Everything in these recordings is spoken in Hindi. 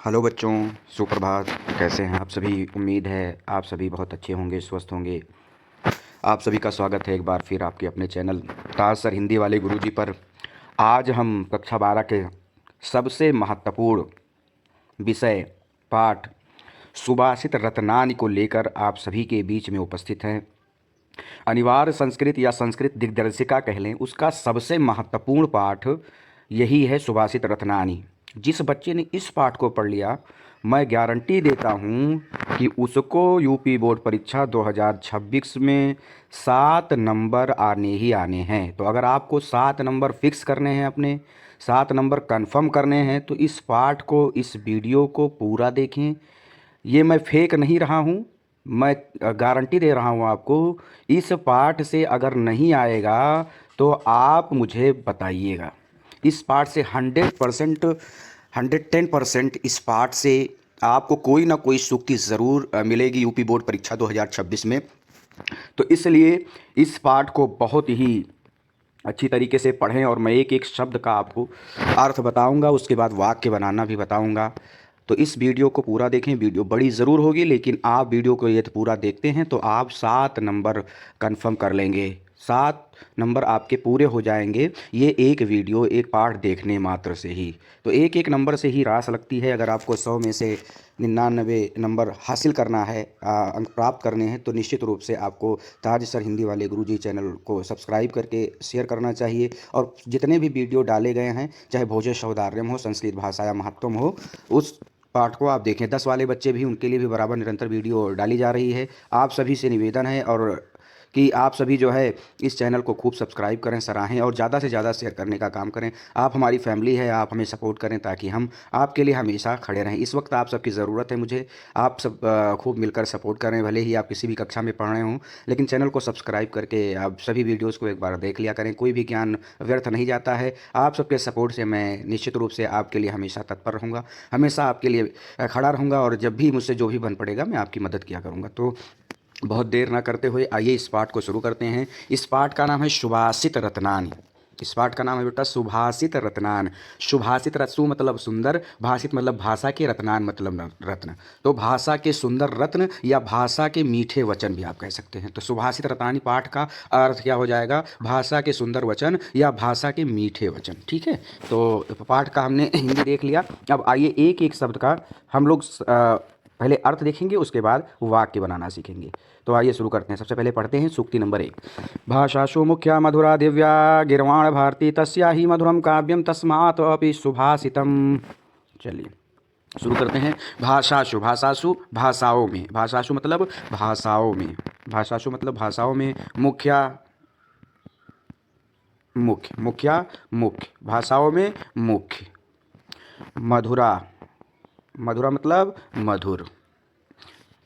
हेलो बच्चों, सुप्रभात। कैसे हैं आप सभी? उम्मीद है आप सभी बहुत अच्छे होंगे, स्वस्थ होंगे। आप सभी का स्वागत है एक बार फिर आपके अपने चैनल ताज सर हिंदी वाले गुरुजी पर। आज हम कक्षा 12 के सबसे महत्वपूर्ण विषय पाठ सुभाषित रत्नानि को लेकर आप सभी के बीच में उपस्थित हैं। अनिवार्य संस्कृत या संस्कृत दिग्दर्शिका कह लें, उसका सबसे महत्वपूर्ण पाठ यही है सुभाषित रत्नानि। जिस बच्चे ने इस पाठ को पढ़ लिया, मैं गारंटी देता हूँ कि उसको यूपी बोर्ड परीक्षा 2026 में 7 नंबर आने ही आने हैं। तो अगर आपको 7 नंबर फिक्स करने हैं, अपने 7 नंबर कंफर्म करने हैं, तो इस पाठ को, इस वीडियो को पूरा देखें। ये मैं फेक नहीं रहा हूँ, मैं गारंटी दे रहा हूँ आपको। इस पाठ से अगर नहीं आएगा तो आप मुझे बताइएगा। इस पाठ से 100%, 110% इस पाठ से आपको कोई ना कोई सूक्ति ज़रूर मिलेगी यूपी बोर्ड परीक्षा 2026 में। तो इसलिए इस पाठ को बहुत ही अच्छी तरीके से पढ़ें और मैं एक एक शब्द का आपको अर्थ बताऊंगा, उसके बाद वाक्य बनाना भी बताऊंगा। तो इस वीडियो को पूरा देखें। वीडियो बड़ी ज़रूर होगी, लेकिन आप वीडियो को यदि पूरा देखते हैं तो आप 7 नंबर कंफर्म कर लेंगे। 7 नंबर आपके पूरे हो जाएंगे, ये एक वीडियो, एक पाठ देखने मात्र से ही। तो एक एक नंबर से ही रास लगती है। अगर आपको 100 में से 99 नंबर हासिल करना है, अंक प्राप्त करने हैं, तो निश्चित रूप से आपको ताज सर हिंदी वाले गुरुजी चैनल को सब्सक्राइब करके शेयर करना चाहिए। और जितने भी वीडियो डाले गए हैं, चाहे भोज्य सौदार्यम हो, संस्कृत भाषा या महत्वम हो, उस पाठ को आप देखें। 10 वाले बच्चे भी, उनके लिए भी बराबर निरंतर वीडियो डाली जा रही है। आप सभी से निवेदन है और कि आप सभी जो है इस चैनल को खूब सब्सक्राइब करें, सराहें और ज़्यादा से ज़्यादा शेयर करने का काम करें। आप हमारी फैमिली है, आप हमें सपोर्ट करें ताकि हम आपके लिए हमेशा खड़े रहें। इस वक्त आप सबकी ज़रूरत है मुझे। आप सब खूब मिलकर सपोर्ट करें, भले ही आप किसी भी कक्षा में पढ़ रहे हों, लेकिन चैनल को सब्सक्राइब करके आप सभी वीडियोज़ को एक बार देख लिया करें। कोई भी ज्ञान व्यर्थ नहीं जाता है। आप सबके सपोर्ट से मैं निश्चित रूप से आपके लिए हमेशा तत्पर रहूँगा, हमेशा आपके लिए खड़ा रहूँगा, और जब भी मुझसे जो भी बन पड़ेगा मैं आपकी मदद किया करूँगा। तो बहुत देर ना करते हुए आइए इस पाठ को शुरू करते हैं। इस पाठ का नाम है सुभाषित रत्नानि। इस पाठ का नाम है बेटा सुभाषित रत्नान। सुभाषित सु मतलब सुंदर, भाषित मतलब भाषा के, रत्नान मतलब रत्न। तो भाषा के सुंदर रत्न या भाषा के मीठे वचन भी आप कह सकते हैं। तो सुभाषित रत्नानि पाठ का अर्थ क्या हो जाएगा? भाषा के सुंदर वचन या भाषा के मीठे वचन। ठीक है, तो पाठ का हमने हिंदी देख लिया। अब आइए एक एक शब्द का हम लोग पहले अर्थ देखेंगे, उसके बाद वाक्य बनाना सीखेंगे। तो आइए शुरू करते हैं। सबसे पहले पढ़ते हैं सूक्ति नंबर 1। भाषासु मुख्या मधुरा दिव्या गिर्वाण भारती तस्या ही मधुरम काव्यम तस्मात् अपि सुभाषितम। चलिए शुरू करते हैं। भाषासु, भाषासु भाषाओं में, भाषासु मतलब भाषाओं में, भाषासु मतलब भाषाओं में, मुख्या मुख्य, मुख्या मुख्य, भाषाओं में मुख्य, मधुरा, मधुरा मतलब मधुर,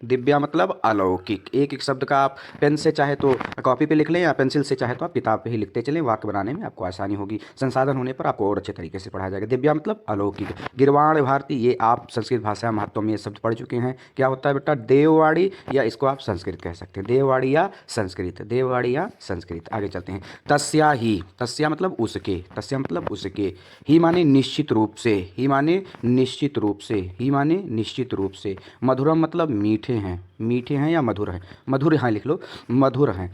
दिव्या मतलब अलौकिक। एक एक शब्द का आप पेन से चाहे तो कॉपी पे लिख लें या पेंसिल से चाहे तो आप किताब पे ही लिखते चलें। वाक्य बनाने में आपको आसानी होगी। संसाधन होने पर आपको और अच्छे तरीके से पढ़ाया जाएगा। दिव्या मतलब अलौकिक। गिरवाण भारती, ये आप संस्कृत भाषा महत्व में ये शब्द पढ़ चुके हैं। क्या होता है बेटा? देववाड़ी, या इसको आप संस्कृत कह सकते हैं। देववाड़ी या संस्कृत, देववाड़ी या संस्कृत। आगे चलते हैं। तस्या ही, तस्या मतलब उसके, तस्या मतलब उसके। ही माने निश्चित रूप से, ही माने निश्चित रूप से, ही माने निश्चित रूप से। मधुरम मतलब मीठे हैं, मीठे हैं या मधुर हैं, मधुर यहाँ लिख लो, मधुर हैं।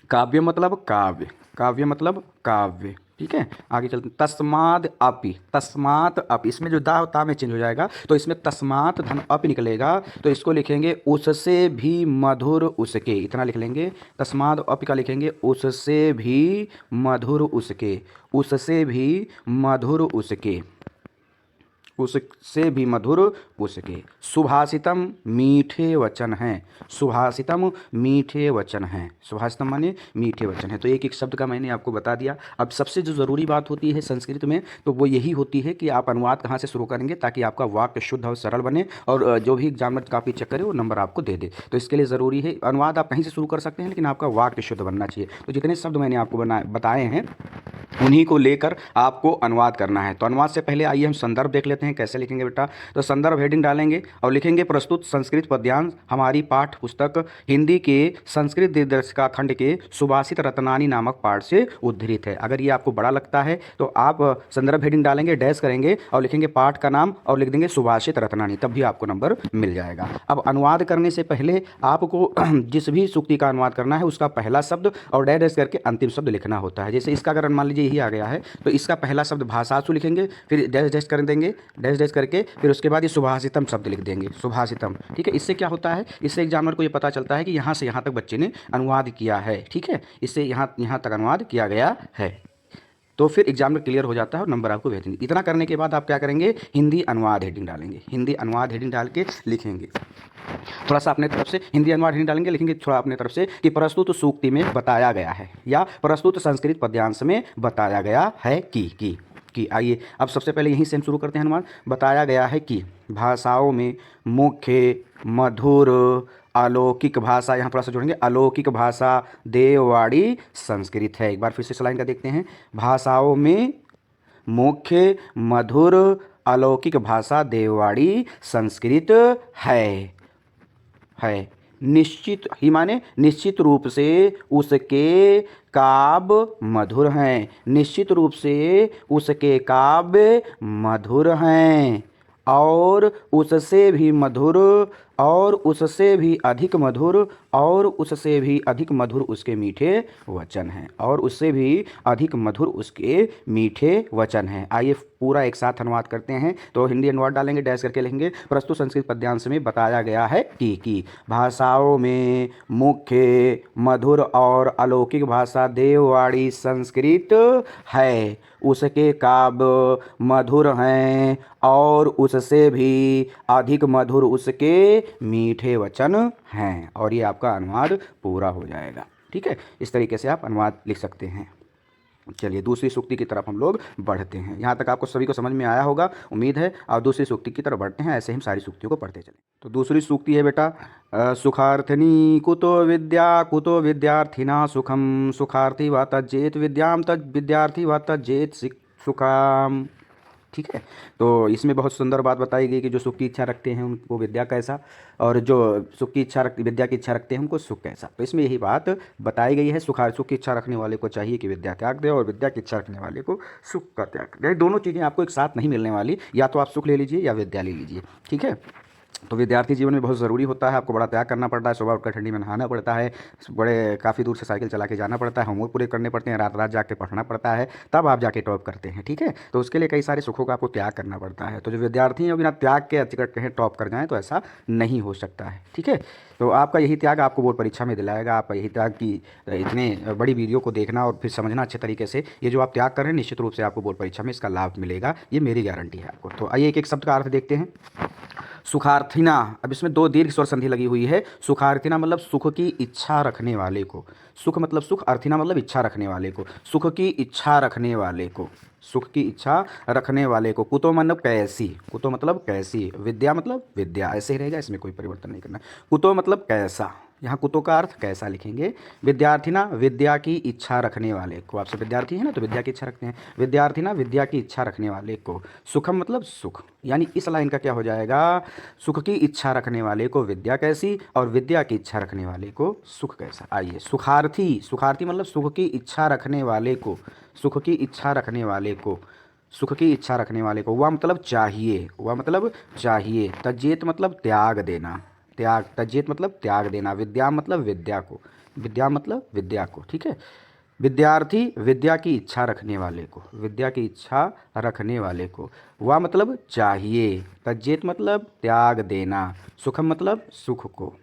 काव्य मतलब काव्य, काव्य मतलब काव्य। ठीक है, आगे चलते हैं। तस्माद अपि, तस्मात अपि, इसमें जो दा ता में चेंज हो जाएगा, तो इसमें तस्मात धन अपि निकलेगा, तो इसको लिखेंगे उससे भी मधुर उसके, इतना लिख लेंगे। तस्माद अपि का लिखेंगे उससे भी मधुर उसके, उससे भी मधुर उसके, उससे भी मधुर उसके। सुभाषितम मीठे वचन हैं, सुभाषितम मीठे वचन हैं, सुभाषितम माने मीठे वचन हैं। तो एक एक शब्द का मैंने आपको बता दिया। अब सबसे जो ज़रूरी बात होती है संस्कृत में, तो वो यही होती है कि आप अनुवाद कहाँ से शुरू करेंगे ताकि आपका वाक्य शुद्ध और सरल बने, और जो भी एग्जामिनर कापी चेक करे वो नंबर आपको दे दे। तो इसके लिए ज़रूरी है, अनुवाद आप कहीं से शुरू कर सकते हैं, लेकिन आपका वाक्य शुद्ध बनना चाहिए। तो जितने शब्द मैंने आपको बताए हैं, उन्हीं को लेकर आपको अनुवाद करना है। तो अनुवाद से पहले आइए हम संदर्भ देख लेते हैं हैं। कैसे लिखेंगे बेटा? तो संदर्भ हेडिंग डालेंगे और लिखेंगे प्रस्तुत संस्कृत पद्यांश हमारी पाठ्य पुस्तक हिंदी के संस्कृत दिग्दर्शिका खंड के सुभाषित रत्नानी नामक पाठ से उद्धृत है। अगर ये आपको बड़ा लगता है तो आप संदर्भ हेडिंग डालेंगे, डैश करेंगे और लिखेंगे पाठ का नाम और लिख देंगे सुभाषित रत्नानी, तब भी आपको नंबर मिल जाएगा। अब अनुवाद करने से पहले आपको जिस भी सूक्ति का अनुवाद करना है उसका पहला शब्द और डैश डैश करके अंतिम शब्द लिखना होता है। जैसे इसका अगर मान लीजिए यही आ गया है तो इसका पहला शब्द भाषासु लिखेंगे, फिर डैश डैश कर देंगे, डैश डैश करके फिर उसके बाद ये सुभाषितम शब्द लिख देंगे, सुभाषितम। ठीक है, इससे क्या होता है, इससे एग्जामिनर को ये पता चलता है कि यहाँ से यहाँ तक बच्चे ने अनुवाद किया है। ठीक है, इससे यहाँ तक अनुवाद किया गया है, तो फिर एग्जाम में क्लियर हो जाता है और नंबर आपको भेज देंगे। इतना करने के बाद आप क्या करेंगे, हिंदी अनुवाद हेडिंग डालेंगे, हिंदी अनुवाद हेडिंग डाल के लिखेंगे थोड़ा सा अपने तरफ से, हिंदी अनुवाद हेडिंग डालेंगे, लिखेंगे थोड़ा अपने तरफ से कि प्रस्तुत सूक्ति में बताया गया है या प्रस्तुत संस्कृत पद्यांश में बताया गया है कि आइए अब सबसे पहले यहीं से हम शुरू करते हैं अनुवाद। बताया गया है कि भाषाओं में मुख्य मधुर अलौकिक भाषा, यहाँ थोड़ा सा जोड़ेंगे, अलौकिक भाषा देववाड़ी संस्कृत है। एक बार फिर से लाइन का देखते हैं, भाषाओं में मुख्य मधुर अलौकिक भाषा देववाड़ी संस्कृत है। निश्चित ही माने निश्चित रूप से उसके काव्य मधुर हैं, निश्चित रूप से उसके काव्य मधुर हैं और उससे भी मधुर और उससे भी अधिक मधुर और उससे भी अधिक मधुर उसके मीठे वचन हैं, और उससे भी अधिक मधुर उसके मीठे वचन हैं। आइए पूरा एक साथ अनुवाद करते हैं। तो हिंदी अनुवाद डालेंगे, डैश करके लिखेंगे प्रस्तुत संस्कृत पद्यांश में बताया गया है कि भाषाओं में मुख्य मधुर और अलौकिक भाषा देववाड़ी संस्कृत है, उसके काव्य मधुर हैं और उससे भी अधिक मधुर उसके मीठे वचन हैं, और ये आपका अनुवाद पूरा हो जाएगा। ठीक है, इस तरीके से आप अनुवाद लिख सकते हैं। चलिए दूसरी सूक्ति की तरफ हम लोग बढ़ते हैं। यहाँ तक आपको सभी को समझ में आया होगा उम्मीद है, और दूसरी सूक्ति की तरफ बढ़ते हैं। ऐसे ही हम सारी सूक्तियों को पढ़ते चलें। तो दूसरी सूक्ति है बेटा, सुखार्थिनी कुतो विद्यार्थिना सुखम, सुखार्थी व तज्जेत विद्याम तज विद्यार्थी व तज्जेत सुखाम। ठीक है, तो इसमें बहुत सुंदर बात बताई गई कि जो सुख की इच्छा रखते हैं उनको विद्या कैसा, और जो विद्या की इच्छा रखते हैं उनको सुख कैसा। तो इसमें यही बात बताई गई है, सुख की इच्छा रखने वाले को चाहिए कि विद्या त्याग दे, और विद्या की इच्छा रखने वाले को सुख का त्याग दे। दोनों चीज़ें आपको एक साथ नहीं मिलने वाली, या तो आप सुख ले लीजिए या विद्या ले लीजिए। ठीक है, तो विद्यार्थी जीवन में बहुत ज़रूरी होता है, आपको बड़ा त्याग करना पड़ता है, सुबह उठकर ठंडी में नहाना पड़ता है, बड़े काफ़ी दूर से साइकिल चला के जाना पड़ता है, होमवर्क पूरे करने पड़ते हैं, रात रात जाके पढ़ना पड़ता है, तब आप जाके टॉप करते हैं। ठीक है, तो उसके लिए कई सारे सुखों का आपको त्याग करना पड़ता है। तो जो विद्यार्थी हैं बिना त्याग के टिकट कहीं टॉप कर जाएँ तो ऐसा नहीं हो सकता है। ठीक है, तो आपका यही त्याग आपको बोर्ड परीक्षा में दिलाएगा। आपका यही त्याग कि इतने बड़ी वीडियो को देखना और फिर समझना अच्छे तरीके से, ये जो आप त्याग कर रहे हैं निश्चित रूप से आपको बोर्ड परीक्षा में इसका लाभ मिलेगा, ये मेरी गारंटी है आपको। तो आइए एक एक शब्द का अर्थ देखते हैं। सुखार्थिना, अब इसमें दो दीर्घ स्वर संधि लगी हुई है। सुखार्थिना मतलब सुख की इच्छा रखने वाले को, सुख मतलब सुख, अर्थिना मतलब इच्छा रखने वाले को, सुख की इच्छा रखने वाले को, सुख की इच्छा रखने वाले को। कुतो मतलब कैसी, कुतो मतलब कैसी, विद्या मतलब विद्या, ऐसे ही रहेगा, इसमें कोई परिवर्तन नहीं करना। कुतो मतलब कैसा, यहाँ कुतो का अर्थ कैसा लिखेंगे। विद्यार्थी ना विद्या की इच्छा रखने वाले को, आपसे विद्यार्थी है ना तो विद्या की इच्छा रखते हैं, विद्यार्थी ना विद्या की इच्छा रखने वाले को। सुखम मतलब सुख, यानी इस लाइन का क्या हो जाएगा, सुख की इच्छा रखने वाले को विद्या कैसी और विद्या की इच्छा रखने वाले को सुख कैसा। आइए सुखार्थी, सुखार्थी मतलब सुख की इच्छा रखने वाले को, सुख की इच्छा रखने वाले को, सुख की इच्छा रखने वाले को। वह मतलब चाहिए, वह मतलब चाहिए। तज्जेत मतलब त्याग देना, त्याग, तज्जेत मतलब त्याग देना। विद्या मतलब विद्या को, विद्या मतलब विद्या को। ठीक है, विद्यार्थी विद्या की इच्छा रखने वाले को, विद्या की इच्छा रखने वाले को। वह मतलब चाहिए, तज्जेत मतलब त्याग देना, सुखम मतलब सुख को,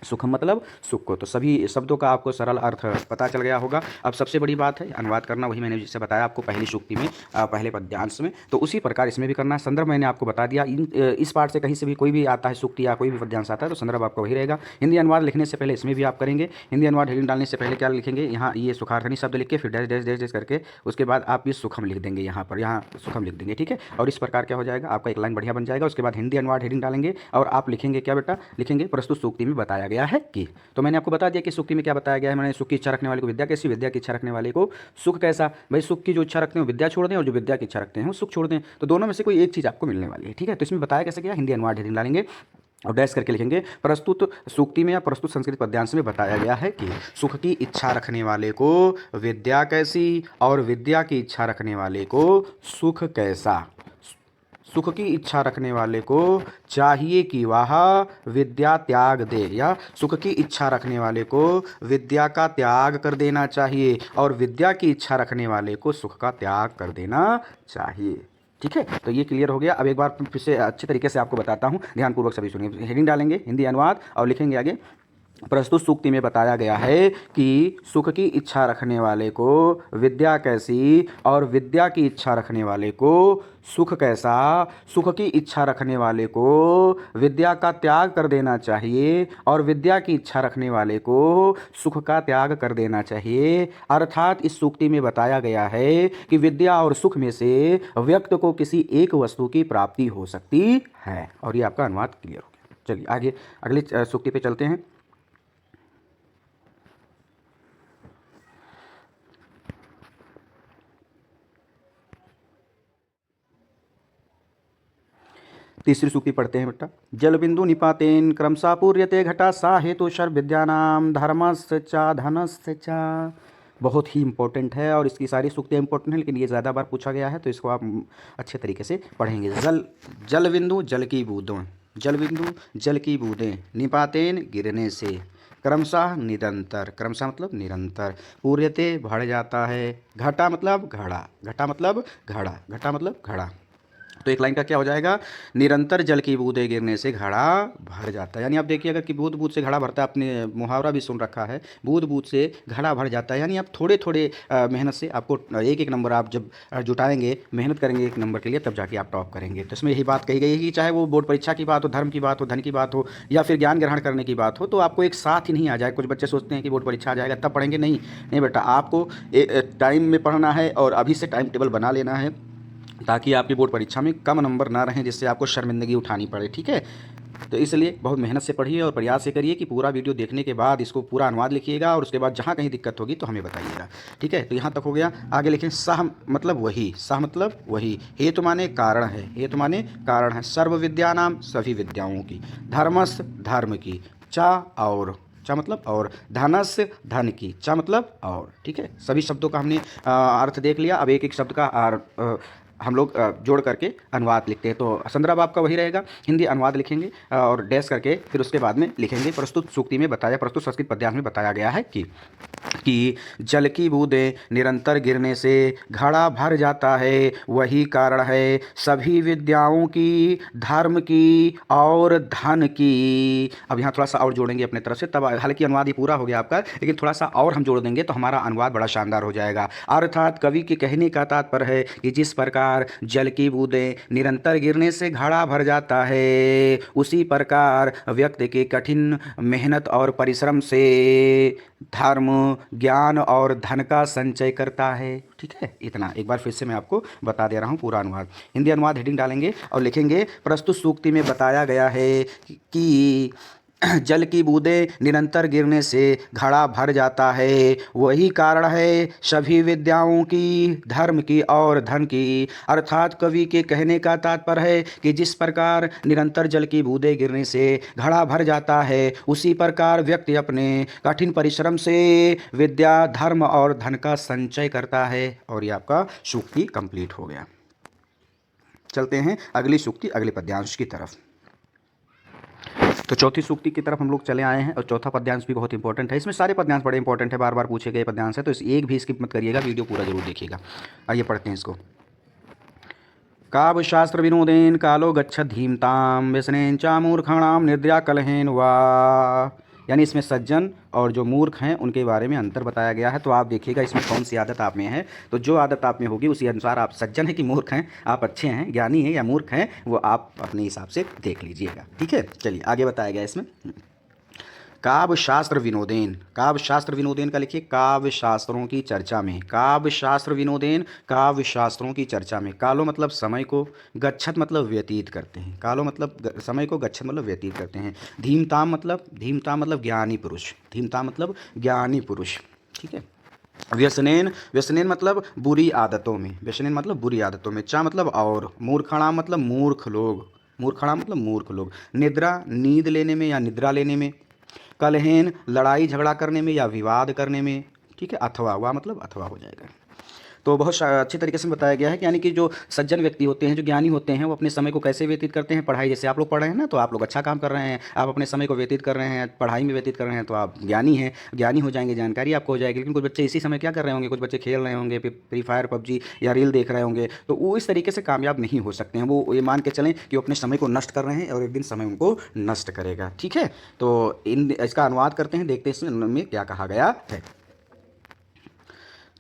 सुखम मतलब सुख को। तो सभी शब्दों का आपको सरल अर्थ पता चल गया होगा। अब सबसे बड़ी बात है अनुवाद करना, वही मैंने जिससे बताया आपको पहली सूक्ति में, पहले पद्यांश में, तो उसी प्रकार इसमें भी करना है। संदर्भ मैंने आपको बता दिया। इस पाठ से कहीं से भी कोई भी आता है सूक्ति या कोई भी पद्यांश आता है तो संदर्भ आपका वही रहेगा। हिंदी अनुवाद लिखने से पहले इसमें भी आप करेंगे। हिंदी अनुवाद हेडिंग डालने से पहले क्या लिखेंगे, यहाँ ये सुखार्थनी शब्द लिख के फिर डैश डैश डैश डैश करके उसके बाद आप ये सुखम लिख देंगे, यहाँ पर यहाँ सुखम लिख देंगे। ठीक है, और इस प्रकार क्या हो जाएगा, आपका एक लाइन बढ़िया बन जाएगा। उसके बाद हिंदी अनुवाद हेडिंग डालेंगे और आप लिखेंगे क्या बेटा, लिखेंगे प्रस्तुत सूक्ति में बताया गया है कि। तो मैंने आपको बता दिया कि सुक्ति में क्या बताया गया है। मैंने सुख की इच्छा रखने वाले को विद्या कैसी, विद्या की इच्छा रखने वाले को सुख कैसा। भाई सुख की जो इच्छा रखते हैं वो विद्या छोड़ दें, और जो विद्या की इच्छा रखते हैं वो सुख छोड़ दें। तो दोनों में से कोई एक चीज़ आपको मिलने वाली है, ठीक है। तो इसमें बताया कैसे गया, हिंदी अनुवाद हेडिंग डालेंगे और डैश करके लिखेंगे। प्रस्तुत सूक्ति में या प्रस्तुत संस्कृत पद्यांश में बताया गया है कि सुख की इच्छा रखने वाले को विद्या कैसी, और विद्या की इच्छा रखने वाले को सुख कैसा। सुख की इच्छा रखने वाले को चाहिए कि वह विद्या त्याग दे, या सुख की इच्छा रखने वाले को विद्या का त्याग कर देना चाहिए, और विद्या की इच्छा रखने वाले को सुख का त्याग कर देना चाहिए, ठीक है। तो ये क्लियर हो गया। अब एक बार फिर से अच्छे तरीके से आपको बताता हूँ, ध्यानपूर्वक सभी सुनिए। हेडिंग डालेंगे हिंदी अनुवाद और लिखेंगे आगे, प्रस्तुत सूक्ति में बताया गया है कि सुख की इच्छा रखने वाले को विद्या कैसी, और विद्या की इच्छा रखने वाले को सुख कैसा। सुख की इच्छा रखने वाले को विद्या का त्याग कर देना चाहिए, और विद्या की इच्छा रखने वाले को सुख का त्याग कर देना चाहिए। अर्थात इस सूक्ति में बताया गया है कि विद्या और सुख में से व्यक्ति को किसी एक वस्तु की प्राप्ति हो सकती है। और ये आपका अनुवाद क्लियर हो गया। चलिए आगे अगली सूक्ति पे चलते हैं। तीसरी सूक्ति पढ़ते हैं बेटा। जल बिंदु निपातेन क्रमशः पूर्यते घटा सा हेतु शर विद्यानाम धर्मस्य चा धनस्य चा। बहुत ही इंपॉर्टेंट है, और इसकी सारी सूक्तियाँ इंपॉर्टेंट हैं, लेकिन ये ज़्यादा बार पूछा गया है, तो इसको आप अच्छे तरीके से पढ़ेंगे। जल बिंदु जल की बूंदें, जल बिंदु जल की बूंदें, निपातेन गिरने से, क्रमशः निरंतर, क्रमशः मतलब निरंतर, पूर्यते भर जाता है, घटा मतलब घड़ा, घटा मतलब घड़ा, घटा मतलब घड़ा। तो एक लाइन का क्या हो जाएगा, निरंतर जल की बूंदें गिरने से घड़ा भर जाता है। यानी आप देखिए, अगर कि बूंद बूंद से घड़ा भरता है, आपने मुहावरा भी सुन रखा है, बूंद बूंद से घड़ा भर जाता है। यानी आप थोड़े थोड़े मेहनत से आपको एक एक नंबर आप जब जुटाएंगे, मेहनत करेंगे एक नंबर के लिए, तब जाके आप टॉप करेंगे। तो इसमें यही बात कही गई है कि चाहे वो बोर्ड परीक्षा की बात हो, धर्म की बात हो, धन की बात हो, या फिर ज्ञान ग्रहण करने की बात हो, तो आपको एक साथ ही नहीं आ जाए। कुछ बच्चे सोचते हैं कि बोर्ड परीक्षा आ जाएगा तब पढ़ेंगे, नहीं नहीं बेटा, आपको टाइम में पढ़ना है, और अभी से टाइम टेबल बना लेना है, ताकि आपकी बोर्ड परीक्षा में कम नंबर ना रहें, जिससे आपको शर्मिंदगी उठानी पड़े, ठीक है। तो इसलिए बहुत मेहनत से पढ़िए और प्रयास से करिए कि पूरा वीडियो देखने के बाद इसको पूरा अनुवाद लिखिएगा, और उसके बाद जहाँ कहीं दिक्कत होगी तो हमें बताइएगा, ठीक है। तो यहाँ तक हो गया। आगे लिखें, सह मतलब वही, सह मतलब वही, हेतु माने कारण है, हेतु माने कारण है, सर्व विद्यानाम सभी विद्याओं की, धर्मस् धर्म की, चा और, चा मतलब और, धनस्य धन की, चा मतलब और, ठीक है। सभी शब्दों का हमने अर्थ देख लिया। अब एक एक शब्द का हम लोग जोड़ करके अनुवाद लिखते हैं। तो संदर्भ आपका वही रहेगा, हिंदी अनुवाद लिखेंगे और डैश करके फिर उसके बाद में लिखेंगे। प्रस्तुत सूक्ति में बताया, प्रस्तुत संस्कृत पद्यांश में बताया गया है कि जल की बूंदें निरंतर गिरने से घड़ा भर जाता है, वही कारण है सभी विद्याओं की, धर्म की और धन की। अब यहाँ थोड़ा सा और जोड़ेंगे अपने तरफ से, तब हालांकि अनुवाद ये पूरा हो गया आपका, लेकिन थोड़ा सा और हम जोड़ देंगे तो हमारा अनुवाद बड़ा शानदार हो जाएगा। अर्थात कवि के कहने का तात्पर्य है कि जिस प्रकार जल की बूंदें निरंतर गिरने से घड़ा भर जाता है, उसी प्रकार व्यक्ति के कठिन मेहनत और परिश्रम से धर्म, ज्ञान और धन का संचय करता है, ठीक है। इतना एक बार फिर से मैं आपको बता दे रहा हूँ पूरा अनुवाद। हिंदी अनुवाद हेडिंग डालेंगे और लिखेंगे, प्रस्तुत सूक्ति में बताया गया है कि जल की बूंदें निरंतर गिरने से घड़ा भर जाता है, वही कारण है सभी विद्याओं की, धर्म की और धन की। अर्थात कवि के कहने का तात्पर्य है कि जिस प्रकार निरंतर जल की बूंदें गिरने से घड़ा भर जाता है, उसी प्रकार व्यक्ति अपने कठिन परिश्रम से विद्या, धर्म और धन का संचय करता है। और ये आपका सूक्ति कंप्लीट हो गया। चलते हैं अगली सूक्ति, अगले पद्यांश की तरफ। तो चौथी सूक्ति की तरफ हम लोग चले आए हैं, और चौथा पद्यांश भी बहुत इंपॉर्टेंट है। इसमें सारे पद्यांश बड़े इंपॉर्टेंट है, बार बार पूछे गए पद्यांश है, तो इस एक भी स्किप मत करिएगा, वीडियो पूरा जरूर देखिएगा। आइए पढ़ते हैं इसको। काव्य शास्त्र विनोदेन कालो गच्छत धीमताम व्यसनेन चा मूर्खाणाम निद्रा कलहेन वा। यानी इसमें सज्जन और जो मूर्ख हैं उनके बारे में अंतर बताया गया है। तो आप देखिएगा इसमें कौन सी आदत आप में है, तो जो आदत आप में होगी उसी अनुसार आप सज्जन हैं कि मूर्ख हैं, आप अच्छे हैं, ज्ञानी हैं या मूर्ख हैं, वो आप अपने हिसाब से देख लीजिएगा, ठीक है। चलिए आगे बताया गया इसमें। काव्य शास्त्र विनोदेन, काव्य शास्त्र विनोदेन का लिखिए काव्य शास्त्रों की चर्चा में, काव्य शास्त्र विनोदेन काव्य शास्त्रों की चर्चा में। कालो मतलब समय को, गच्छत मतलब व्यतीत करते हैं, कालो मतलब समय को, गच्छत मतलब व्यतीत करते हैं। धीमताम मतलब ज्ञानी पुरुष, धीमताम मतलब ज्ञानी पुरुष, ठीक है। व्यसनेन, व्यसनेन मतलब बुरी आदतों में, व्यसनेन मतलब बुरी आदतों में। चा मतलब और, मूर्खणाम मतलब मूर्ख लोग, मूर्खणाम मतलब मूर्ख लोग। निद्रा नींद लेने में या निद्रा लेने में। कलहेन लड़ाई झगड़ा करने में या विवाद करने में, ठीक है। अथवा, वह मतलब अथवा हो जाएगा। तो बहुत अच्छी तरीके से बताया गया है कि यानी कि जो सज्जन व्यक्ति होते हैं, जो ज्ञानी होते हैं, वो अपने समय को कैसे व्यतीत करते हैं। पढ़ाई, जैसे आप लोग पढ़ रहे हैं ना, तो आप लोग अच्छा काम कर रहे हैं, आप अपने समय को व्यतीत कर रहे हैं, पढ़ाई में व्यतीत कर रहे हैं, तो आप ज्ञानी हैं, ज्ञानी हो जाएंगे, जानकारी आपको हो जाएगी। लेकिन कुछ बच्चे इसी समय क्या कर रहे होंगे, कुछ बच्चे खेल रहे होंगे, फ्री फायर, पबजी या रील देख रहे होंगे, तो वो इस तरीके से कामयाब नहीं हो सकते हैं। वो ये मान के चलें कि वो अपने समय को नष्ट कर रहे हैं और एक दिन समय उनको नष्ट करेगा, ठीक है। तो इसका अनुवाद करते हैं, देखते हैं इसमें क्या कहा गया है।